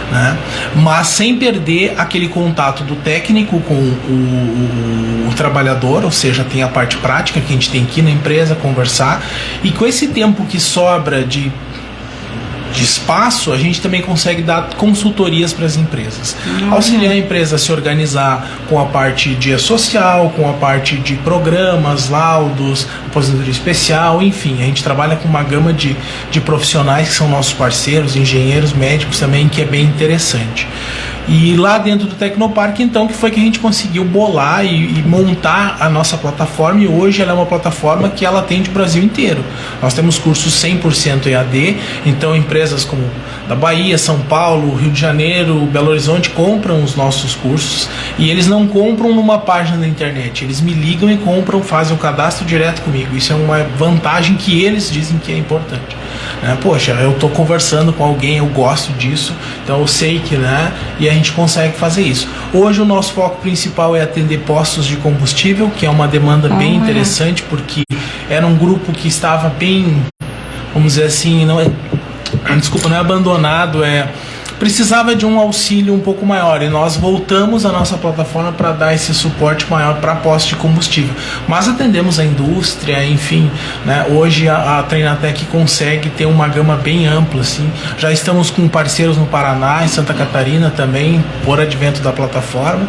[SPEAKER 3] né? Mas sem perder aquele contato do técnico com o trabalhador, ou seja, tem a parte prática que a gente tem que ir na empresa conversar, e com esse tempo que sobra de espaço, a gente também consegue dar consultorias para as empresas. Auxiliar a empresa a se organizar com a parte de social, com a parte de programas, laudos, aposentadoria especial, enfim, a gente trabalha com uma gama de profissionais que são nossos parceiros, engenheiros, médicos também, que é bem interessante. E lá dentro do Tecnoparque, então, que foi que a gente conseguiu bolar e montar a nossa plataforma, e hoje ela é uma plataforma que ela atende o Brasil inteiro. Nós temos cursos 100% EAD, então empresas como da Bahia, São Paulo, Rio de Janeiro, Belo Horizonte compram os nossos cursos, e eles não compram numa página da internet, eles me ligam e compram, fazem o cadastro direto comigo. Isso é uma vantagem que eles dizem que é importante. Poxa, eu estou conversando com alguém, eu gosto disso, então eu sei que, e a gente consegue fazer isso. Hoje o nosso foco principal é atender postos de combustível, que é uma demanda bem interessante, porque era um grupo que estava bem, vamos dizer assim, não é abandonado, precisava de um auxílio um pouco maior, e nós voltamos a nossa plataforma para dar esse suporte maior para postos de combustível. Mas atendemos a indústria, enfim, hoje a Treinatec consegue ter uma gama bem ampla, assim. Já estamos com parceiros no Paraná, em Santa Catarina também, por advento da plataforma,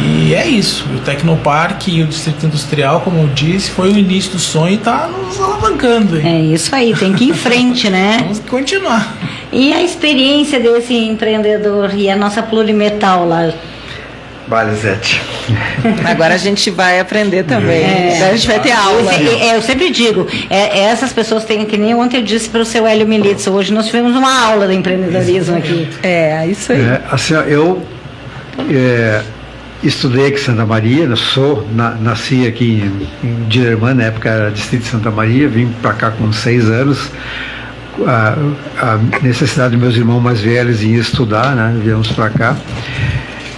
[SPEAKER 3] e é isso. O Tecnoparque e o Distrito Industrial, como eu disse, foi o início do sonho e está nos alavancando.
[SPEAKER 1] É isso aí, tem que ir em frente, né?
[SPEAKER 3] Vamos continuar.
[SPEAKER 1] E a experiência desse empreendedor e a nossa Plurimetal lá?
[SPEAKER 3] A experiência, assim, a nossa plataforma, ela é
[SPEAKER 4] Vale, Zete.
[SPEAKER 2] Agora a gente vai aprender também. A gente vai ter aula.
[SPEAKER 1] Eu sempre digo, essas pessoas têm, que nem ontem eu disse para o seu Hélio Militz, hoje nós tivemos uma aula de empreendedorismo aqui.
[SPEAKER 2] Isso aí.
[SPEAKER 4] Assim, eu estudei aqui em Santa Maria, nasci aqui em Dilermã, na época era Distrito de Santa Maria, vim para cá com 6 anos. A necessidade dos meus irmãos mais velhos em estudar, né? Viemos para cá.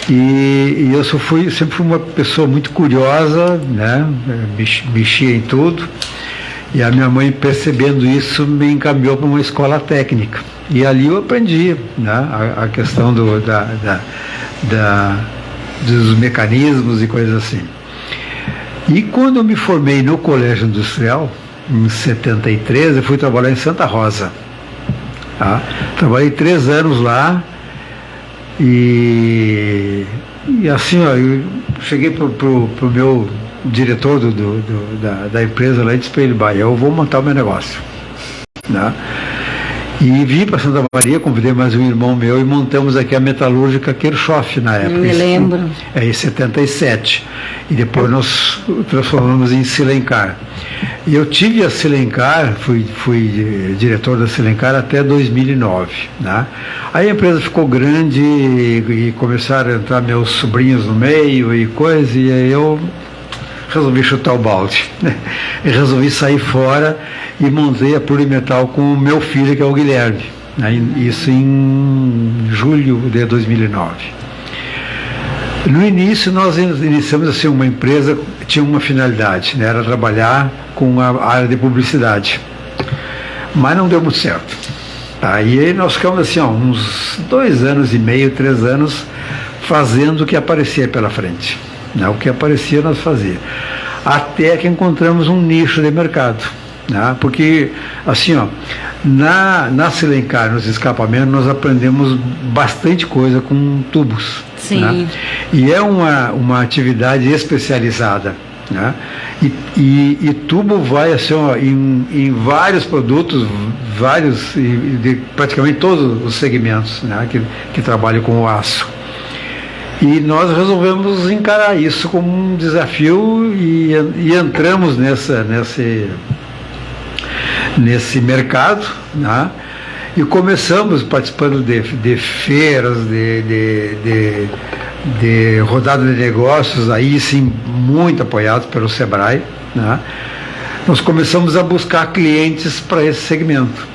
[SPEAKER 4] E eu sempre fui uma pessoa muito curiosa, né? Mexia em tudo. E a minha mãe, percebendo isso, me encaminhou para uma escola técnica. E ali eu aprendi, né? A questão dos mecanismos e coisas assim. E quando eu me formei no Colégio Industrial, em 73, eu fui trabalhar em Santa Rosa. Tá? Trabalhei 3 anos lá. E assim, ó, eu cheguei pro meu diretor da empresa lá e disse para ele: eu vou montar o meu negócio, né? E vim para Santa Maria, convidei mais um irmão meu e montamos aqui a metalúrgica Kirchhoff na época.
[SPEAKER 1] Eu me lembro.
[SPEAKER 4] Em 77. E depois nós transformamos em Silencar. E eu tive a Silencar, fui diretor da Silencar até 2009. Né? Aí a empresa ficou grande e começaram a entrar meus sobrinhos no meio e coisa, e aí eu resolvi chutar o balde, né? E resolvi sair fora e montei a Plurimetal com o meu filho, que é o Guilherme, né? Isso em julho de 2009. No início nós iniciamos assim uma empresa que tinha uma finalidade, né? Era trabalhar com a área de publicidade, mas não deu muito certo. Tá? E aí nós ficamos assim, uns 2 anos e meio, 3 anos fazendo o que aparecia pela frente. Né? O que aparecia nós fazíamos. Até que encontramos um nicho de mercado. Né? Porque, assim, na Silencar, nos escapamentos, nós aprendemos bastante coisa com tubos.
[SPEAKER 1] Sim.
[SPEAKER 4] Né? E é uma atividade especializada. Né? E tubo vai assim, em vários produtos, de praticamente todos os segmentos, né? que trabalham com o aço. E nós resolvemos encarar isso como um desafio e entramos nesse mercado, né? E começamos participando de feiras, de rodada de negócios, aí sim, muito apoiados pelo Sebrae, né? Nós começamos a buscar clientes para esse segmento.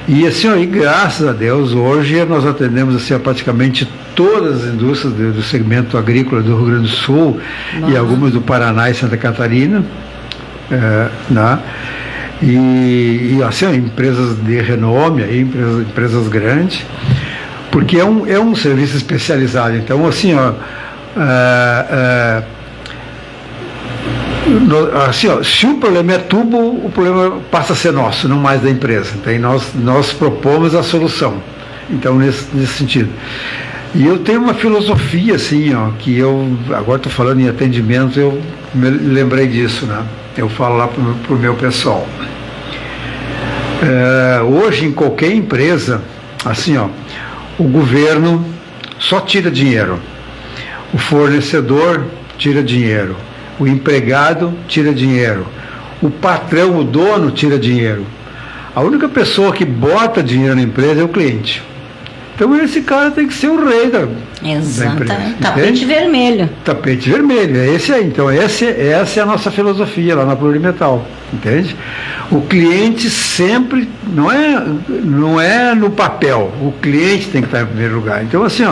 [SPEAKER 4] E assim, e graças a Deus, hoje nós atendemos assim, praticamente todas as indústrias do segmento agrícola do Rio Grande do Sul. Nossa. E algumas do Paraná e Santa Catarina, né? E assim, empresas de renome, empresas grandes, porque é um serviço especializado. Então, assim, se o problema é tubo, o problema passa a ser nosso, não mais da empresa. Então, nós propomos a solução. Então, nesse sentido. E eu tenho uma filosofia, assim, que eu, agora estou falando em atendimento, eu me lembrei disso, né? Eu falo lá para o meu pessoal. Hoje, em qualquer empresa, assim, o governo só tira dinheiro. O fornecedor tira dinheiro. O empregado tira dinheiro. O patrão, o dono, tira dinheiro. A única pessoa que bota dinheiro na empresa é o cliente. Então esse cara tem que ser o rei da empresa.
[SPEAKER 1] Tapete vermelho.
[SPEAKER 4] Tapete vermelho, é esse aí. Então essa é a nossa filosofia lá na Plurimetal, entende? O cliente sempre, não é no papel, o cliente tem que estar em primeiro lugar. Então assim,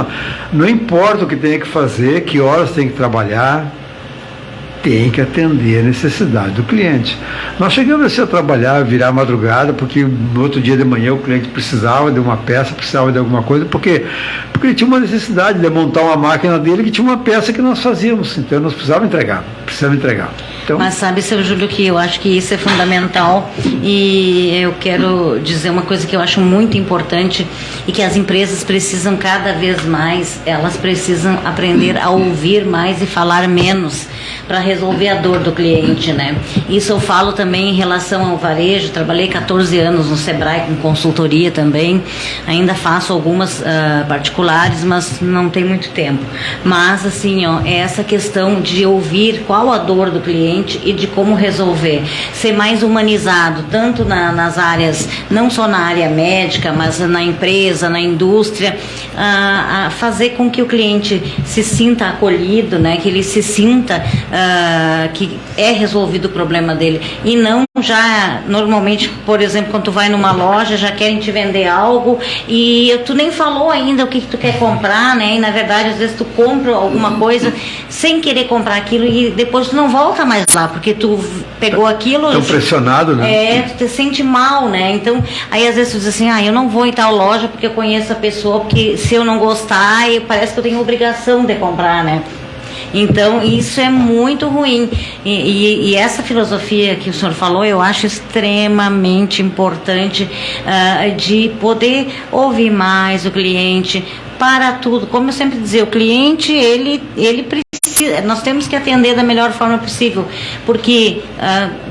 [SPEAKER 4] não importa o que tem que fazer, que horas tem que trabalhar, tem que atender a necessidade do cliente. Nós chegamos assim a trabalhar, virar madrugada, porque no outro dia de manhã o cliente precisava de uma peça, precisava de alguma coisa, porque ele tinha uma necessidade de montar uma máquina dele que tinha uma peça que nós fazíamos, então nós precisávamos entregar. Então...
[SPEAKER 1] Mas sabe, seu Júlio, que eu acho que isso é fundamental, e eu quero dizer uma coisa que eu acho muito importante e que as empresas precisam cada vez mais, elas precisam aprender a ouvir mais e falar menos para resolver a dor do cliente, né? Isso eu falo também em relação ao varejo. Trabalhei 14 anos no Sebrae com consultoria também, ainda faço algumas particulares, mas não tem muito tempo. Mas assim, ó, é essa questão de ouvir qual a dor do cliente e de como resolver, ser mais humanizado, tanto nas áreas, não só na área médica, mas na empresa, na indústria, a fazer com que o cliente se sinta acolhido, né? Que ele se sinta que é resolvido o problema dele, e não já, normalmente, por exemplo, quando tu vai numa loja, já querem te vender algo e tu nem falou ainda o que tu quer comprar, né? E na verdade, às vezes tu compra alguma coisa sem querer comprar aquilo e depois tu não volta mais lá, porque tu pegou aquilo...
[SPEAKER 4] Tão pressionado, né?
[SPEAKER 1] Tu te sente mal, né? Então, aí às vezes tu diz assim, eu não vou em tal loja porque eu conheço a pessoa, porque se eu não gostar, parece que eu tenho obrigação de comprar, né? Então, isso é muito ruim. E essa filosofia que o senhor falou, eu acho extremamente importante, de poder ouvir mais o cliente para tudo. Como eu sempre dizia, o cliente, ele precisa, nós temos que atender da melhor forma possível, porque,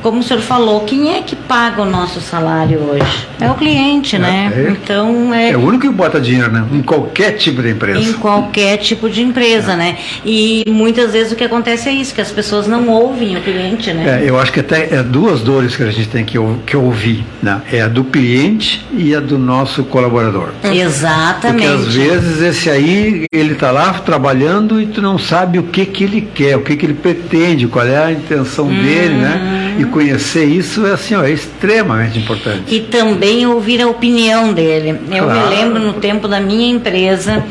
[SPEAKER 1] como o senhor falou, quem é que paga o nosso salário hoje? É o cliente, né? Então,
[SPEAKER 4] é o único que bota dinheiro, né? Em qualquer tipo de empresa.
[SPEAKER 1] Em qualquer tipo de empresa, né? E muitas vezes o que acontece é isso, que as pessoas não ouvem o cliente, né?
[SPEAKER 4] Eu acho que até duas dores que a gente tem que ouvir, né? É a do cliente e a do nosso colaborador.
[SPEAKER 1] Exatamente.
[SPEAKER 4] Porque às vezes esse aí, ele tá lá trabalhando e tu não sabe o que ele quer, o que ele pretende, qual é a intenção dele, né? E conhecer isso é assim, é extremamente importante.
[SPEAKER 1] E também ouvir a opinião dele. Eu me lembro no tempo da minha empresa,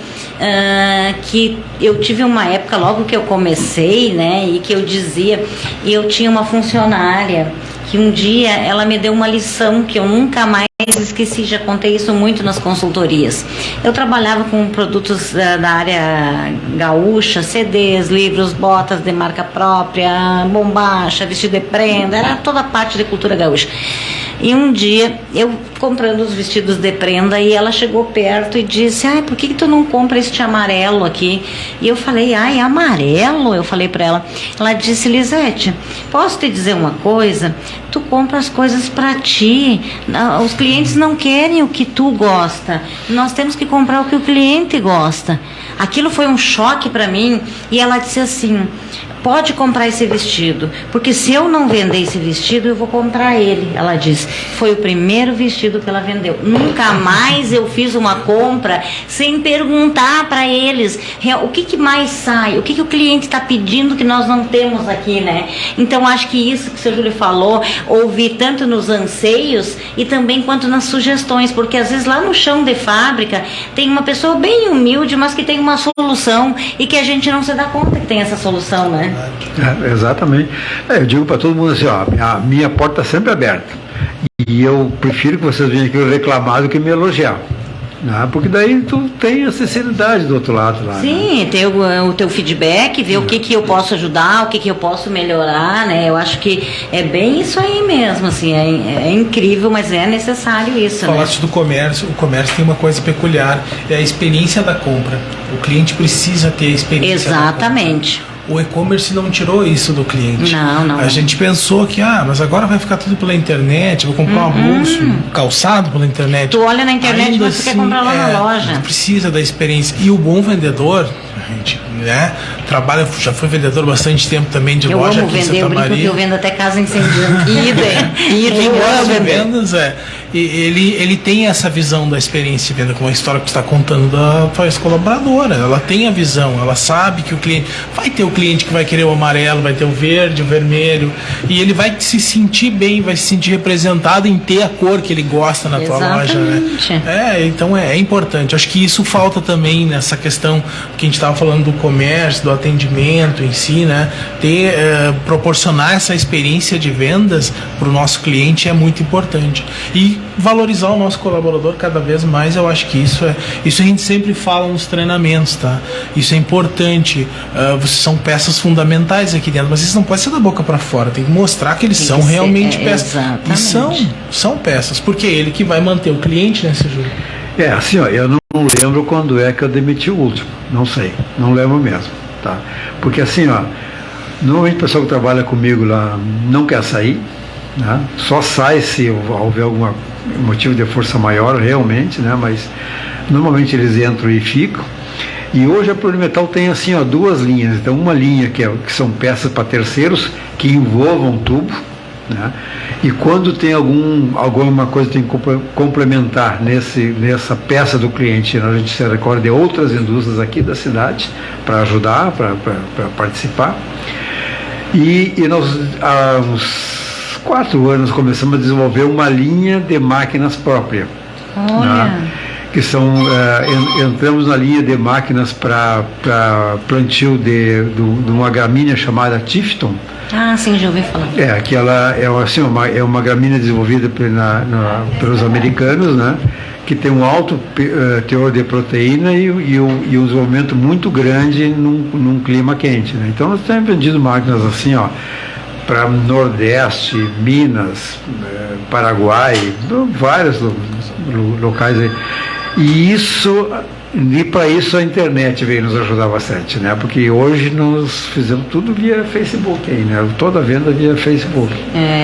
[SPEAKER 1] que eu tive uma época logo que eu comecei, né? E que eu dizia, e eu tinha uma funcionária que um dia ela me deu uma lição que eu nunca mais esqueci, já contei isso muito nas consultorias. Eu trabalhava com produtos da área gaúcha, CDs, livros, botas de marca própria, bombacha, vestido de prenda, era toda a parte de cultura gaúcha. E um dia, eu comprando os vestidos de prenda, e ela chegou perto e disse, por que tu não compra este amarelo aqui? E eu falei, amarelo? Eu falei pra ela. Ela disse, Lisete, posso te dizer uma coisa? Tu compra as coisas pra ti. Os clientes não querem o que tu gosta. Nós temos que comprar o que o cliente gosta. Aquilo foi um choque pra mim. E ela disse assim, pode comprar esse vestido, porque se eu não vender esse vestido, eu vou comprar ele. Ela disse, foi o primeiro vestido que ela vendeu. Nunca mais eu fiz uma compra sem perguntar para eles o que mais sai, o que o cliente está pedindo que nós não temos aqui, né? Então, acho que isso que o seu Júlio falou, ouvir tanto nos anseios e também quanto nas sugestões, porque às vezes lá no chão de fábrica tem uma pessoa bem humilde, mas que tem uma solução e que a gente não se dá conta que tem essa solução, né?
[SPEAKER 4] Exatamente. Eu digo para todo mundo assim, a minha porta está sempre aberta. E eu prefiro que vocês venham aqui reclamar do que me elogiar. Porque daí tu tem a sinceridade do outro lado lá.
[SPEAKER 1] Sim, ter o teu feedback, ver o que eu posso ajudar, o que eu posso melhorar, né? Eu acho que é bem isso aí mesmo, assim, é incrível, mas é necessário isso.
[SPEAKER 3] Falaste do comércio, o comércio tem uma coisa peculiar, é a experiência da compra. O cliente precisa ter a experiência.
[SPEAKER 1] Exatamente.
[SPEAKER 3] Da compra. O e-commerce não tirou isso do cliente.
[SPEAKER 1] Não.
[SPEAKER 3] A gente pensou que, mas agora vai ficar tudo pela internet, vou comprar uma bolsa, um calçado pela internet.
[SPEAKER 1] Tu olha na internet, mas tu quer comprar lá na loja.
[SPEAKER 3] Precisa da experiência. E o bom vendedor, a gente, né, trabalha, já foi vendedor bastante tempo também de loja aqui em Santa Maria.
[SPEAKER 1] Eu vendo até casa incendiando.
[SPEAKER 3] Vendas, e ele tem essa visão da experiência de venda, com a história que tu está contando da tua ex-colaboradora. Ela tem a visão, ela sabe que o cliente vai ter o cliente que vai querer o amarelo, vai ter o verde, o vermelho, e ele vai se sentir bem, vai se sentir representado em ter a cor que ele gosta na tua loja, né? Então é importante. Acho que isso falta também nessa questão que a gente estava falando do comércio, do atendimento em si, né? Proporcionar essa experiência de vendas para o nosso cliente é muito importante. E valorizar o nosso colaborador cada vez mais. Eu acho que isso a gente sempre fala nos treinamentos, tá? Isso é importante. Vocês são peças fundamentais aqui dentro, mas isso não pode ser da boca para fora. Tem que mostrar que eles são realmente peças.
[SPEAKER 1] Exatamente.
[SPEAKER 3] E são peças, porque é ele que vai manter o cliente, né, Sérgio?
[SPEAKER 4] Assim, eu não lembro quando é que eu demiti o último. Não sei, não lembro mesmo, tá? Porque assim, normalmente o pessoal que trabalha comigo lá não quer sair, né? Só sai se houver algum motivo de força maior realmente, né? Mas normalmente eles entram e ficam. E hoje a Plurimetal tem assim, duas linhas. Então uma linha que são peças para terceiros que envolvam tubo, né? E quando tem alguma coisa que tem que complementar nessa peça do cliente, a gente se recorda de outras indústrias aqui da cidade para ajudar, para participar. E nós há uns 4 anos começamos a desenvolver uma linha de máquinas própria. Né? Que são, entramos na linha de máquinas para plantio de uma gramínea chamada Tifton.
[SPEAKER 1] Ah, sim, já ouvi falar.
[SPEAKER 4] Que ela é uma gramínea desenvolvida pelos americanos, né? Que tem um alto teor de proteína e um desenvolvimento muito grande num clima quente, né? Então nós temos vendido máquinas assim, para Nordeste, Minas, Paraguai, vários locais aí. E para isso a internet veio nos ajudar bastante, né? Porque hoje nós fizemos tudo via Facebook aí, né? Toda a venda via Facebook.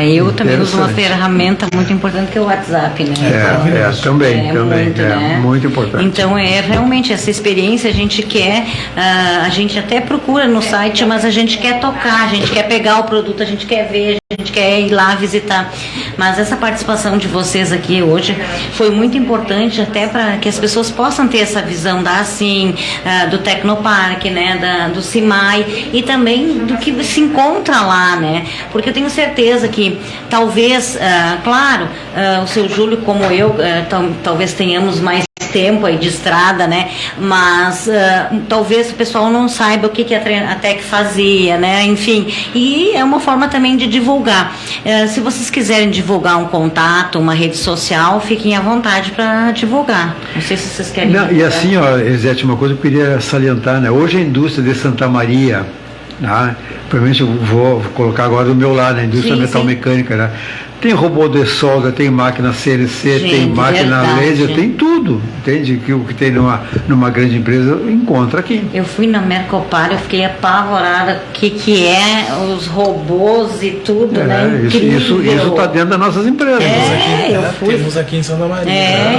[SPEAKER 1] Eu também uso uma ferramenta muito importante que é o WhatsApp, né?
[SPEAKER 4] Também,
[SPEAKER 1] muito, né?
[SPEAKER 4] Muito importante.
[SPEAKER 1] Então realmente essa experiência a gente quer, a gente até procura no site, mas a gente quer tocar, a gente quer pegar o produto, a gente quer ver, a gente quer ir lá visitar. Mas essa participação de vocês aqui hoje foi muito importante até para que as pessoas possam ter essa visão da ASSIM, do Tecnoparque, né, do CIMAI e também do que se encontra lá, né? Porque eu tenho certeza que talvez, claro, o seu Júlio como eu, talvez tenhamos mais tempo aí de estrada, né? Mas talvez o pessoal não saiba o que a TEC fazia, né? Enfim, e é uma forma também de divulgar. Se vocês quiserem divulgar um contato, uma rede social, fiquem à vontade para divulgar. Não sei se vocês querem divulgar.
[SPEAKER 4] E assim, Elisete, uma coisa que eu queria salientar, né? Hoje a indústria de Santa Maria, né? Provavelmente eu vou colocar agora do meu lado, a indústria metalmecânica, né? Tem robô de solda, tem máquina CNC, tem máquina laser, tem tudo, entende? Que o que tem numa grande empresa encontra aqui.
[SPEAKER 1] Eu fui na Mercopar, eu fiquei apavorada que é os robôs e tudo, né? Incrível.
[SPEAKER 4] Isso está dentro das nossas empresas.
[SPEAKER 3] Temos aqui em Santa Maria.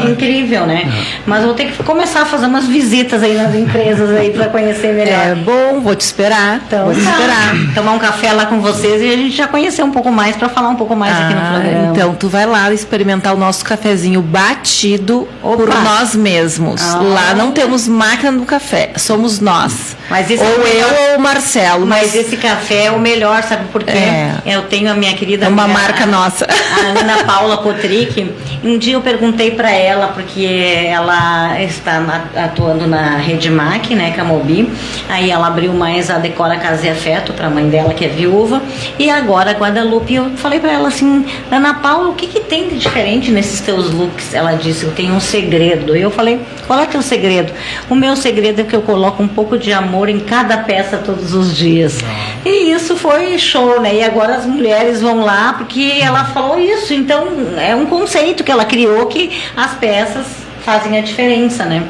[SPEAKER 1] Incrível, né? Mas vou ter que começar a fazer umas visitas aí nas empresas aí para conhecer melhor.
[SPEAKER 2] Bom, vou te esperar.
[SPEAKER 1] Então, vou te esperar. Tomar um café lá com vocês e a gente já conhecer um pouco mais, para falar um pouco mais aqui no programa.
[SPEAKER 2] Então, tu vai lá experimentar o nosso cafezinho batido por nós mesmos. Lá não temos máquina do café, somos nós.
[SPEAKER 1] Mas esse
[SPEAKER 2] ou eu ou o Marcelo.
[SPEAKER 1] Mas esse café é o melhor, sabe por quê? Eu tenho a minha querida
[SPEAKER 2] uma marca nossa.
[SPEAKER 1] A Ana Paula Potrick. Um dia eu perguntei para ela, porque ela está atuando na Redmac, né, Camobi. Aí ela abriu mais a Decora Casa e Afeto para a mãe dela, que é viúva. E agora a Guadalupe, eu falei para ela assim, Ana Paula, o que tem de diferente nesses teus looks? Ela disse, eu tenho um segredo. E eu falei, qual é teu segredo? O meu segredo é que eu coloco um pouco de amor em cada peça todos os dias. E isso foi show, né? E agora as mulheres vão lá, porque ela falou isso. Então, é um conceito que ela criou, que as peças fazem a diferença, né?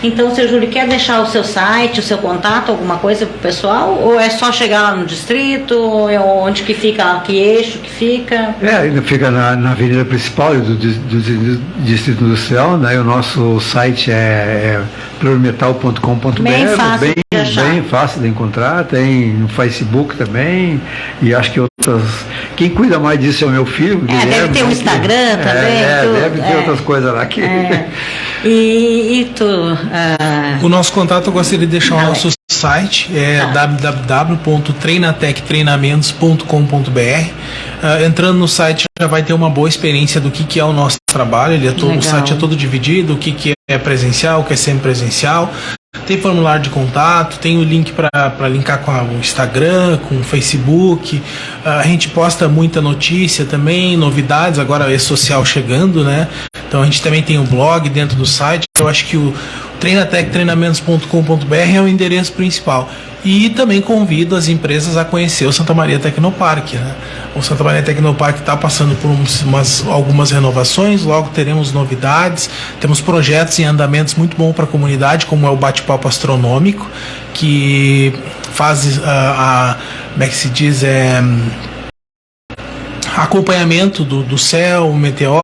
[SPEAKER 1] Então, seu Júlio, quer deixar o seu site, o seu contato, alguma coisa pro pessoal? Ou é só chegar lá no distrito? Onde que fica? Que eixo que fica?
[SPEAKER 4] Fica na avenida principal do Distrito Industrial, né? E o nosso site é plurimetal.com.br. Bem fácil de encontrar. Tem no Facebook também. E acho que outras... Quem cuida mais disso é o meu filho.
[SPEAKER 1] Deve ter um Instagram também.
[SPEAKER 4] Deve ter outras coisas lá.
[SPEAKER 1] E tu?
[SPEAKER 3] O nosso contato, eu gostaria de deixar o nosso site, www.treinatectreinamentos.com.br. Entrando no site já vai ter uma boa experiência do que é o nosso trabalho. O site é todo dividido, o que é presencial, o que é semipresencial. Tem formulário de contato, tem o link para linkar com o Instagram, com o Facebook. A gente posta muita notícia também, novidades, agora é social chegando, né? Então a gente também tem um blog dentro do site. Eu acho que o treinatectreinamentos.com.br é o endereço principal. E também convido as empresas a conhecer o Santa Maria Tecnopark, né? O Santa Maria Tecnopark está passando por algumas renovações, logo teremos novidades, temos projetos em andamentos muito bons para a comunidade, como é o Bate-Papo Astronômico, que faz como é que se diz, acompanhamento do céu, meteoros,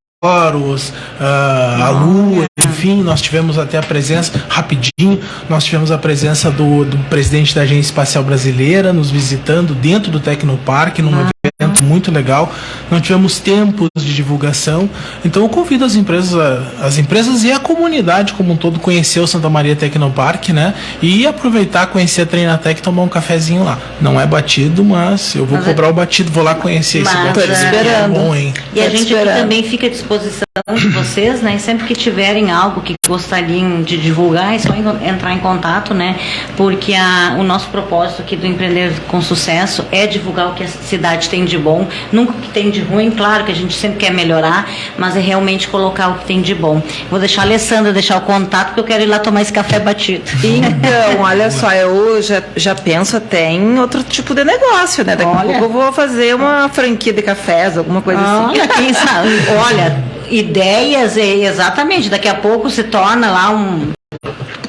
[SPEAKER 3] a lua, enfim. Nós tivemos até a presença, rapidinho, nós tivemos a presença do presidente da Agência Espacial Brasileira nos visitando dentro do Tecnopark, num evento muito legal. Não tivemos tempo de divulgação, então eu convido as empresas e a comunidade como um todo conhecer o Santa Maria Tecnopark, né? E aproveitar, conhecer a Treinatec e tomar um cafezinho lá. Não é batido, mas eu vou cobrar o batido, vou lá conhecer esse batido.
[SPEAKER 1] Tô esperando.
[SPEAKER 3] É bom, hein?
[SPEAKER 1] E a gente aqui também fica à disposição de vocês, né? E sempre que tiverem algo que gostariam de divulgar, é só entrar em contato, né? Porque o nosso propósito aqui do Empreender com Sucesso é divulgar o que a cidade tem de bom, nunca o que tem de ruim. Claro que a gente sempre quer melhorar, mas é realmente colocar o que tem de bom. Vou deixar a Alessandra deixar o contato, porque eu quero ir lá tomar esse café batido.
[SPEAKER 2] Então, olha só, eu já penso até em outro tipo de negócio, né? Daqui a pouco eu vou fazer uma franquia de cafés, alguma coisa assim.
[SPEAKER 1] Olha, quem sabe? Olha, ideias, exatamente, daqui a pouco se torna lá um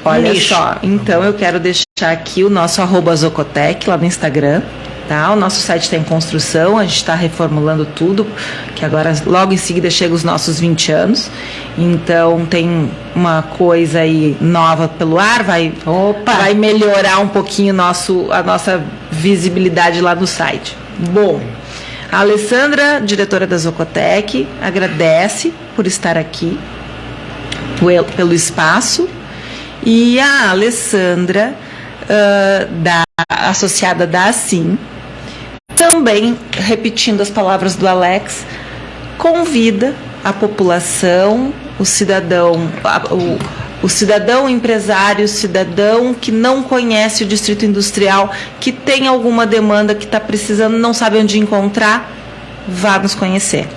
[SPEAKER 2] Olha
[SPEAKER 1] nicho.
[SPEAKER 2] só, então eu quero deixar aqui o nosso @Zocotec lá no Instagram, tá? O nosso site está em construção, a gente está reformulando tudo, que agora logo em seguida chega os nossos 20 anos, então tem uma coisa aí nova pelo ar, vai melhorar um pouquinho a nossa visibilidade lá no site. Bom, a Alessandra, diretora da Zocotec, agradece por estar aqui, pelo espaço, e a Alessandra, associada da Assim, também, repetindo as palavras do Alex, convida a população, o cidadão empresário, o cidadão que não conhece o Distrito Industrial, que tem alguma demanda que está precisando, não sabe onde encontrar, vá nos conhecer.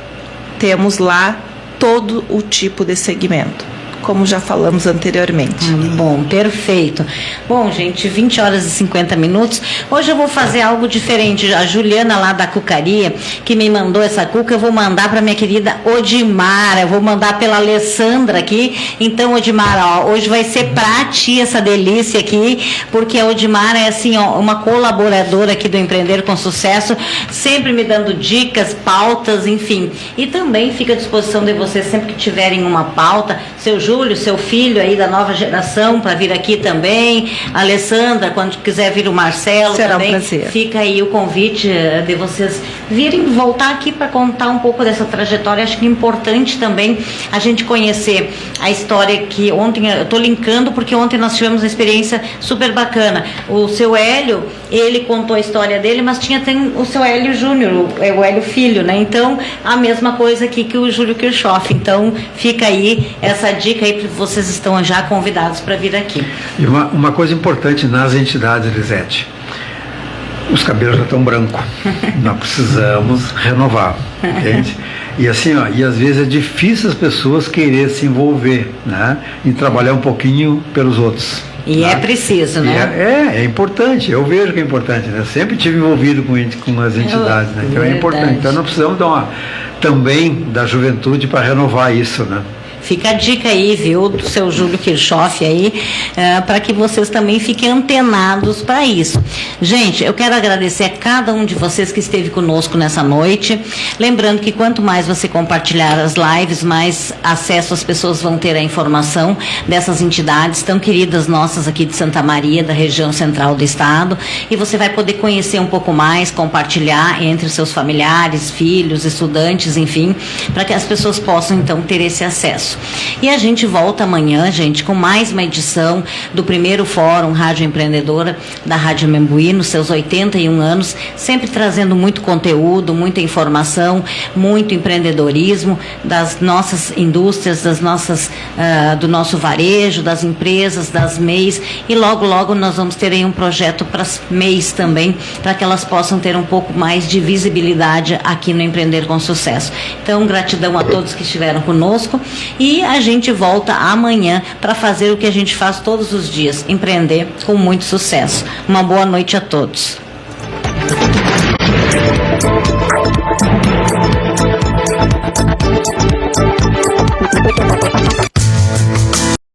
[SPEAKER 2] Temos lá todo o tipo de segmento, como já falamos anteriormente.
[SPEAKER 1] Bom, perfeito. Bom, gente, 20 horas e 50 minutos. Hoje eu vou fazer algo diferente. A Juliana lá da Cucaria, que me mandou essa cuca, eu vou mandar para minha querida Odimara. Eu vou mandar pela Alessandra aqui. Então, Odimara, hoje vai ser pra ti essa delícia aqui, porque a Odimara é assim, uma colaboradora aqui do Empreender com Sucesso, sempre me dando dicas, pautas, enfim. E também fica à disposição de vocês sempre que tiverem uma pauta, seu Júlio, seu filho aí da nova geração, para vir aqui também. A Alessandra, quando quiser vir o Marcelo,
[SPEAKER 2] será
[SPEAKER 1] também.
[SPEAKER 2] Um prazer.
[SPEAKER 1] Fica aí o convite de vocês virem voltar aqui para contar um pouco dessa trajetória. Acho que é importante também a gente conhecer a história que ontem, eu estou linkando porque ontem nós tivemos uma experiência super bacana. O seu Hélio, ele contou a história dele, mas tem o seu Hélio Júnior, o Hélio Filho, né? Então, a mesma coisa aqui que o Júlio Kirchhoff. Então, fica aí essa dica aí, vocês estão já convidados para vir aqui.
[SPEAKER 4] E uma coisa importante nas entidades, Elisete, os cabelos já estão brancos, nós precisamos renovar, entende? E assim, e às vezes é difícil as pessoas querer se envolver, né, em trabalhar um pouquinho pelos outros.
[SPEAKER 1] E é preciso, né?
[SPEAKER 4] É importante, eu vejo que é importante, né? Sempre estive envolvido com as entidades, né? Então é importante. Então nós precisamos também da juventude para renovar isso, né?
[SPEAKER 1] Fica a dica aí, viu, do seu Júlio Kirchhoff aí, para que vocês também fiquem antenados para isso. Gente, eu quero agradecer a cada um de vocês que esteve conosco nessa noite. Lembrando que quanto mais você compartilhar as lives, mais acesso as pessoas vão ter à informação dessas entidades tão queridas nossas aqui de Santa Maria, da região central do estado. E você vai poder conhecer um pouco mais, compartilhar entre seus familiares, filhos, estudantes, enfim, para que as pessoas possam então ter esse acesso. sucesso. E a gente volta amanhã, gente, com mais uma edição do primeiro Fórum Rádio Empreendedora da Rádio Membuí, nos seus 81 anos, sempre trazendo muito conteúdo, muita informação, muito empreendedorismo das nossas indústrias, do nosso varejo, das empresas, das MEIs, e logo, logo nós vamos ter aí um projeto para as MEIs também, para que elas possam ter um pouco mais de visibilidade aqui no Empreender com Sucesso. Então, gratidão a todos que estiveram conosco, e a gente volta amanhã para fazer o que a gente faz todos os dias, empreender com muito sucesso. Uma boa noite a todos.